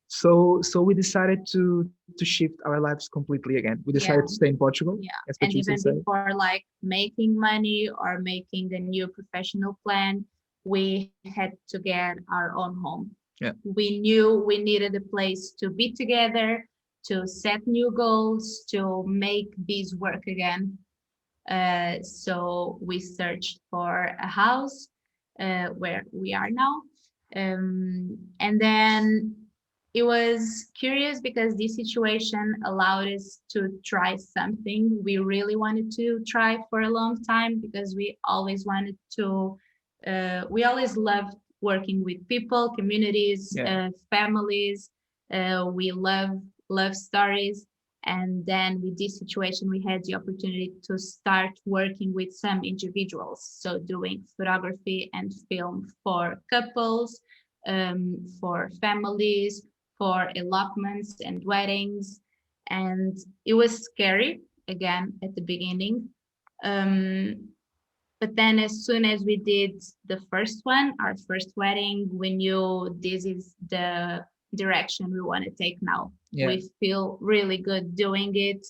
So we decided to shift our lives completely again. We decided to Yeah. stay in Portugal, Yeah. as And Patricia even said. before like making money or making a new professional plan, we had to get our own home. Yeah. We knew we needed a place to be together, to set new goals, to make this work again. So we searched for a house where we are now. And then it was curious because this situation allowed us to try something we really wanted to try for a long time because we always wanted to, we always loved working with people, communities, Yeah. families. We love stories. And then with this situation, we had the opportunity to start working with some individuals. So doing photography and film for couples, for families, for elopements and weddings. And it was scary again at the beginning. Um, but then as soon as we did the first one, our first wedding, we knew this is the direction we want to take now. Yeah. We feel really good doing it.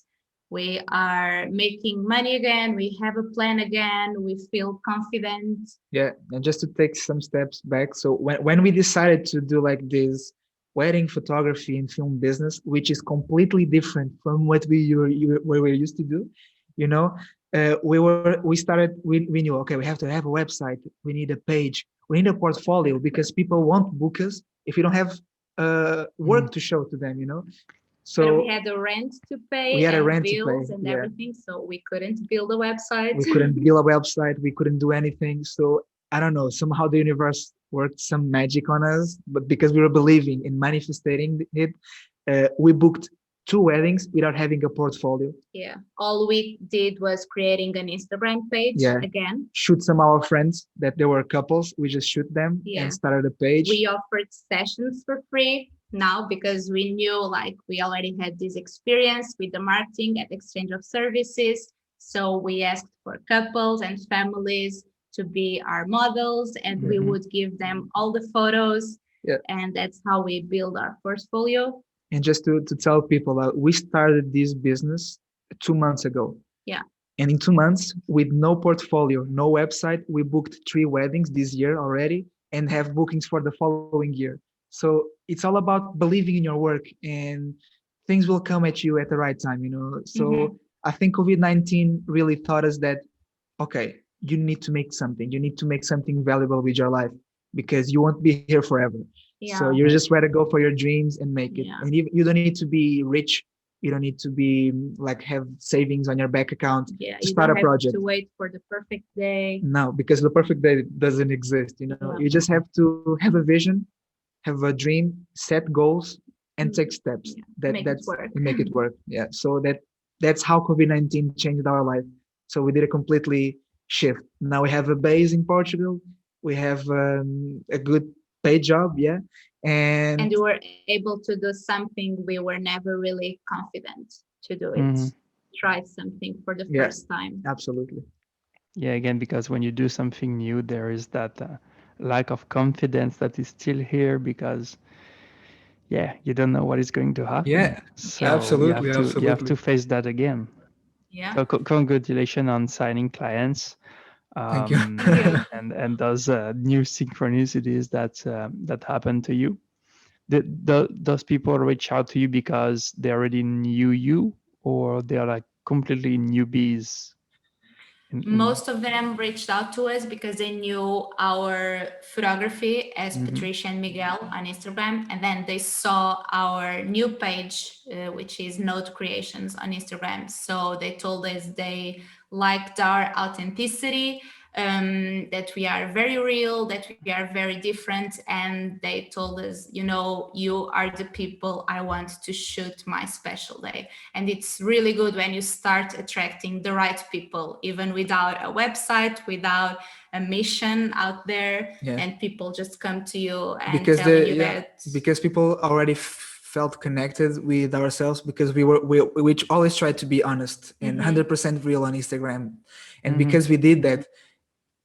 We are making money again. We have a plan again. We feel confident. Yeah, and just to take some steps back, so when we decided to do like this wedding photography and film business, which is completely different from what we were used to do, you know, we knew, okay, we have to have a website, we need a page, we need a portfolio because people won't book us if we don't have work to show to them, But we So had a rent to we pay had a and rent to bills pay, and yeah. everything, so we couldn't build a website. We couldn't build a website, we couldn't do anything. So I don't know, somehow the universe worked some magic on us, but because we were believing in manifesting it, we booked two weddings without having a portfolio. Yeah, all we did was creating an Instagram page. Yeah. Again, Shoot some of our friends that they were couples, we just shoot them Yeah. and started a page. We offered sessions for free now because we knew like we already had this experience with the marketing and exchange of services. So we asked for couples and families to be our models and we would give them all the photos. Yeah. And that's how we build our portfolio. And just to tell people that we started this business 2 months ago. Yeah. And in 2 months, with no portfolio, no website, we booked 3 weddings this year already and have bookings for the following year. So it's all about believing in your work and things will come at you at the right time. So I think COVID-19 really taught us that, okay, you need to make something. You need to make something valuable with your life because you won't be here forever. Yeah. So you're just ready to go for your dreams and make it. Yeah. And you don't need to be rich. You don't need to be like have savings on your bank account Yeah, to you start don't a have project. to wait for the perfect day. No, because the perfect day doesn't exist. Yeah. You just have to have a vision, have a dream, set goals, and take steps. Yeah. Make it work. Make it work. Yeah. So that's how COVID-19 changed our life. So we did a completely shift. Now we have a base in Portugal. We have a good paid job. Yeah. And we were able to do something we were never really confident to do it. Try something for the first time. Absolutely. Yeah, again, because when you do something new, there is that lack of confidence that is still here because, yeah, you don't know what is going to happen. Yeah, so absolutely, you have to face that again. Yeah. So congratulations on signing clients. Thank you. and those new synchronicities that happened to you. Those people reach out to you because they already knew you, or they are like completely newbies? Most of them reached out to us because they knew our photography as Patricia and Miguel on Instagram, and then they saw our new page, which is Note Creations on Instagram. So they told us they liked our authenticity, that we are very real, that we are very different, and they told us, you are the people I want to shoot my special day. And it's really good when you start attracting the right people, even without a website, without a mission out there, and people just come to you and telling you that. Because people already felt connected with ourselves because we always tried to be honest and 100% real on Instagram. And because we did that,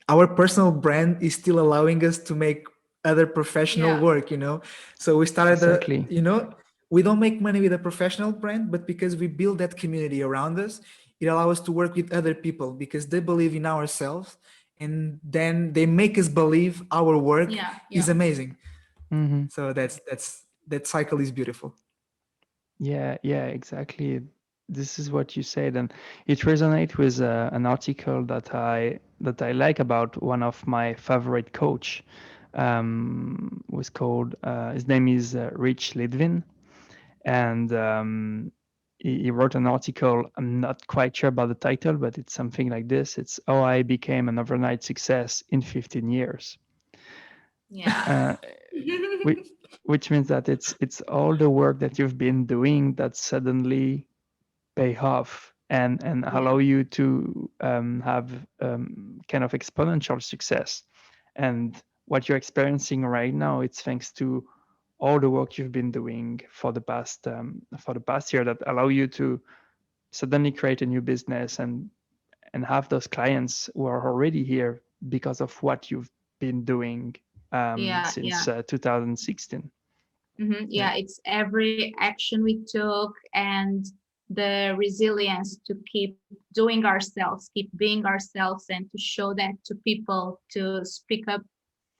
our personal brand is still allowing us to make other professional Yeah. work, so we started Exactly. we don't make money with a professional brand, but because we build that community around us, it allows us to work with other people because they believe in ourselves, and then they make us believe our work Yeah. is Yeah. amazing. Hmm. So that cycle is beautiful. Yeah, yeah, exactly. This is what you said, and it resonates with an article that I like about one of my favorite coach. Was called his name is Rich Lidvin, and he wrote an article. I'm not quite sure about the title, but it's something like this. It's how I became an overnight success in 15 years. Yeah. Uh, which, which means that it's all the work that you've been doing that suddenly pay off and Yeah. allow you to have kind of exponential success. And what you're experiencing right now, it's thanks to all the work you've been doing for the past year that allow you to suddenly create a new business and have those clients who are already here because of what you've been doing Yeah. since Yeah. 2016. Yeah. Yeah, it's every action we took and the resilience to keep doing ourselves, keep being ourselves, and to show that to people, to speak up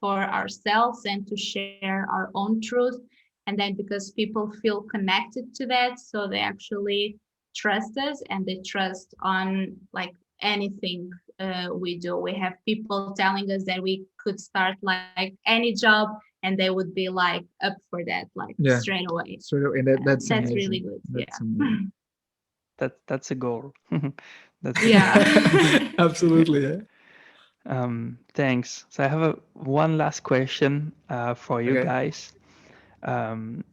for ourselves and to share our own truth. And then because people feel connected to that, so they actually trust us and they trust on like anything we do. We have people telling us that we could start like any job and they would be like up for that, like Yeah, straight away. so and that's That's really amazing. good. That's Yeah. amazing. That's a goal. That's a Yeah. goal. Absolutely, yeah. Thanks. So I have one last question for you Okay. guys.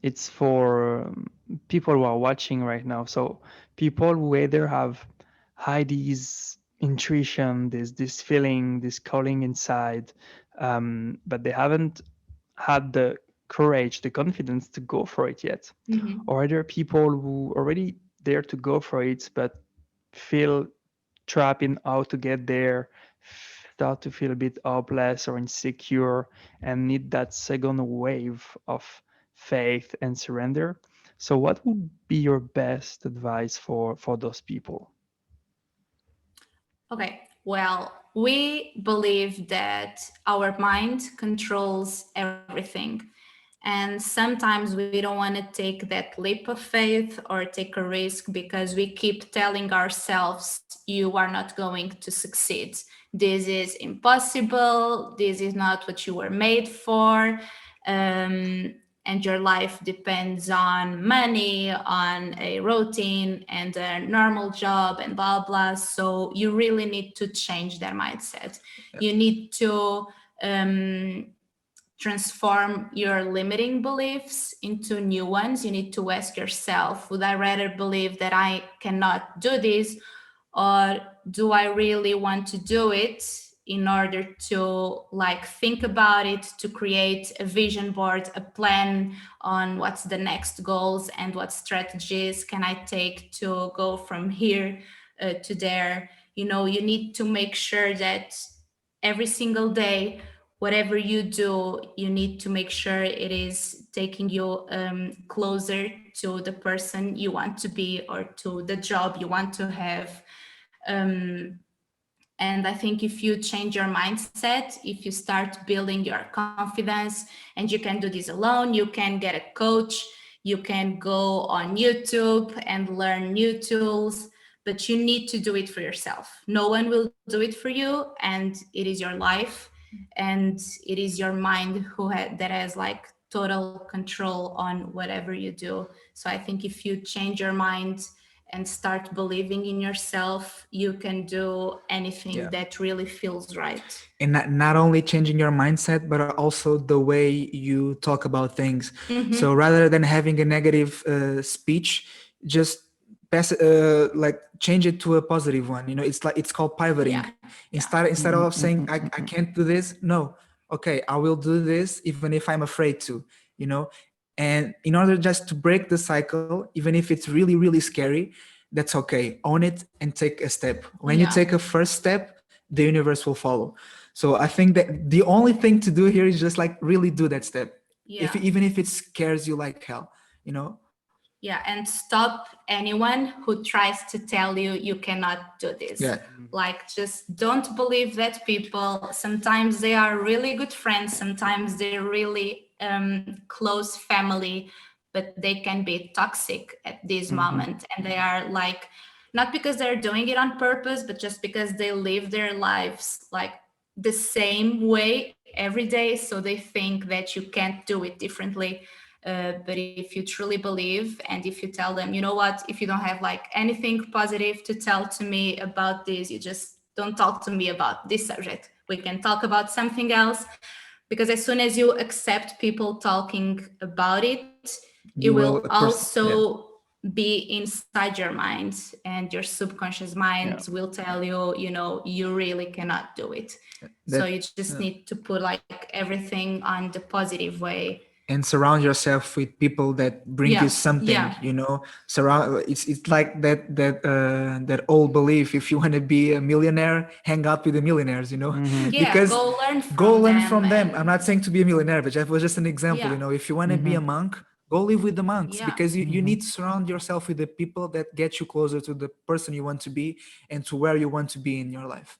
It's for people who are watching right now. So people who either have high this intuition, this feeling, this calling inside, but they haven't had the courage, the confidence to go for it yet. Hmm. Or are there people who already dare to go for it but feel trapped in how to get there, start to feel a bit hopeless or insecure, and need that second wave of faith and surrender? So, what would be your best advice for those people? Okay. Well, we believe that our mind controls everything. And sometimes we don't want to take that leap of faith or take a risk because we keep telling ourselves, you are not going to succeed. This is impossible. This is not what you were made for. And your life depends on money, on a routine, and a normal job, and blah, blah. So you really need to change that mindset. You need to um, transform your limiting beliefs into new ones. You need to ask yourself, would I rather believe that I cannot do this, or do I really want to do it, in order to like think about it, to create a vision board, a plan on what's the next goals and what strategies can I take to go from here to there. You know, you need to make sure that every single day, whatever you do, you need to make sure it is taking you closer to the person you want to be or to the job you want to have. um, and I think if you change your mindset, if you start building your confidence, and you can do this alone, you can get a coach, you can go on YouTube and learn new tools, but you need to do it for yourself. No one will do it for you, and it is your life, and it is your mind that has like total control on whatever you do. So I think if you change your mind and start believing in yourself, you can do anything Yeah. that really feels right. And not only changing your mindset, but also the way you talk about things. So Mm-hmm. rather than having a negative speech, just like change it to a positive one. It's like it's called pivoting. Yeah. Yeah. Instead Mhm, of saying mhm, I mhm. can't do this, no, okay, I will do this even if I'm afraid to. And in order just to break the cycle, even if it's really really scary, that's okay. Own it and take a step. When you Yeah. take a first step, the universe will follow. So I think that the only thing to do here is just like really do that step, if Yeah. even if it scares you like hell, you know. Yeah, and stop anyone who tries to tell you you cannot do this. Yeah. Like, just don't believe that people, sometimes they are really good friends, sometimes they're really close family, but they can be toxic at this moment. And they are like, not because they're doing it on purpose, but just because they live their lives like the same way every day. So they think that you can't do it differently. But if you truly believe, and if you tell them, you know what, if you don't have like anything positive to tell to me about this, you just don't talk to me about this subject. We can talk about something else. Because as soon as you accept people talking about it, it You will will yeah. also be inside your mind, and your subconscious mind Yeah. will tell you, you know, you really cannot do it. So That you just need to put like everything on the positive way. and surround yourself with people that bring you Yeah, something, yeah, you know. Surround, it's like that old belief, if you want to be a millionaire, hang out with the millionaires, you know. yeah. Because Go learn go from learn them, from them. I'm and not saying to be a millionaire, but that was just an example, yeah, you know. If you want to be a monk, go live with the monks, yeah, because you need to surround yourself with the people that get you closer to the person you want to be and to where you want to be in your life.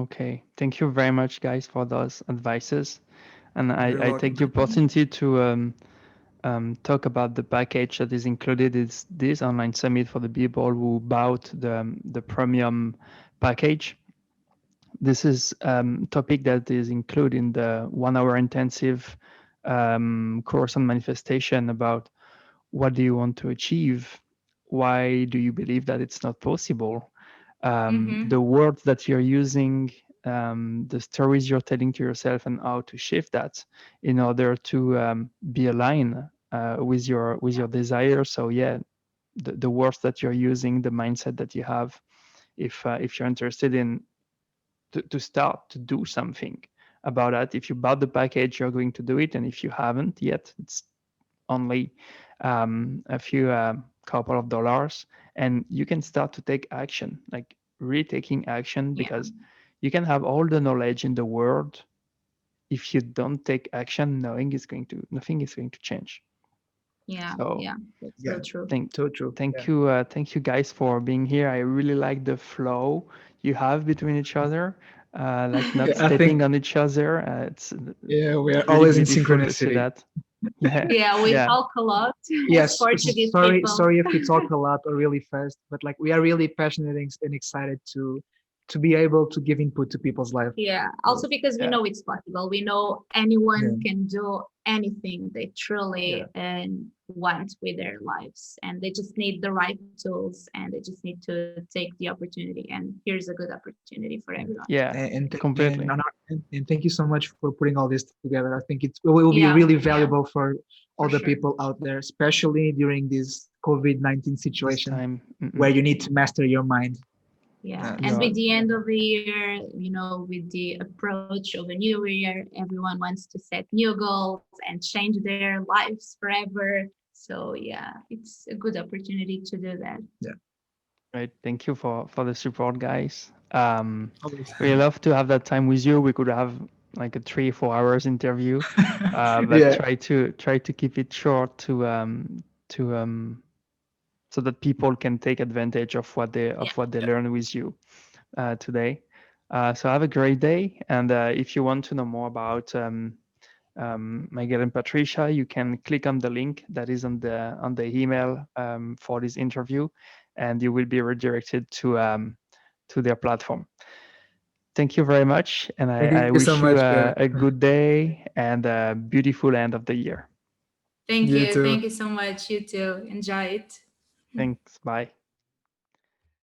Okay. Thank you very much, guys, for those advices. And You're I welcome. take the opportunity to talk about the package that is included is this online summit for the people who bought the premium package. This is topic that is included in the 1 hour intensive course on manifestation about what do you want to achieve, why do you believe that it's not possible, mm-hmm. the words that you're using, the stories you're telling to yourself, and how to shift that in order to be aligned with your desire. So yeah, the words that you're using, the mindset that you have, if you're interested in to start to do something about that. If you bought the package, you're going to do it, and if you haven't yet, it's only a few couple of dollars, and you can start to take action, like really taking action, Yeah, because you can have all the knowledge in the world. If you don't take action, nothing is going to change. yeah, So yeah. That's Yeah, so true. thank so true. Yeah. thank you guys for being here. I really like the flow you have between each other, like not I stepping think, on each other. It's yeah, we are really always in beautiful to see synchronicity. that. Yeah, Yeah, we yeah. talk a lot as Yes, Portuguese people. sorry if we talk a lot or really fast, but like we are really passionate and excited to be able to give input to people's life. Yeah, So also because we Yeah. know it's possible. We know yeah, anyone can do anything they yeah, truly want with their lives, and they just need the right tools, and they just need to take the opportunity. And here's a good opportunity for yeah. everyone. Yeah, completely. And thank you so much for putting all this together. I think it will be Yeah, really yeah, valuable for for all the sure. people out there, especially during this COVID-19 This situation time, where you need to master your mind. Yeah, and you're with the end of the year, you know, with the approach of a new year, everyone wants to set new goals and change their lives forever. So yeah, it's a good opportunity to do that. Yeah. right. Thank you for the support, guys. Always. We love to have that time with you. We could have like a 3 4 hours interview, but Yeah. try to keep it short to so that people can take advantage Yeah. of what they learn with you today. So have a great day, and if you want to know more about Miguel and Patricia, you can click on the link that is on the email for this interview, and you will be redirected to their platform. Thank you very much, and Thank you I so wish much. you a good day and a beautiful end of the year. Thank You you. too. Thank you so much. You too. Enjoy it. Thanks. Bye.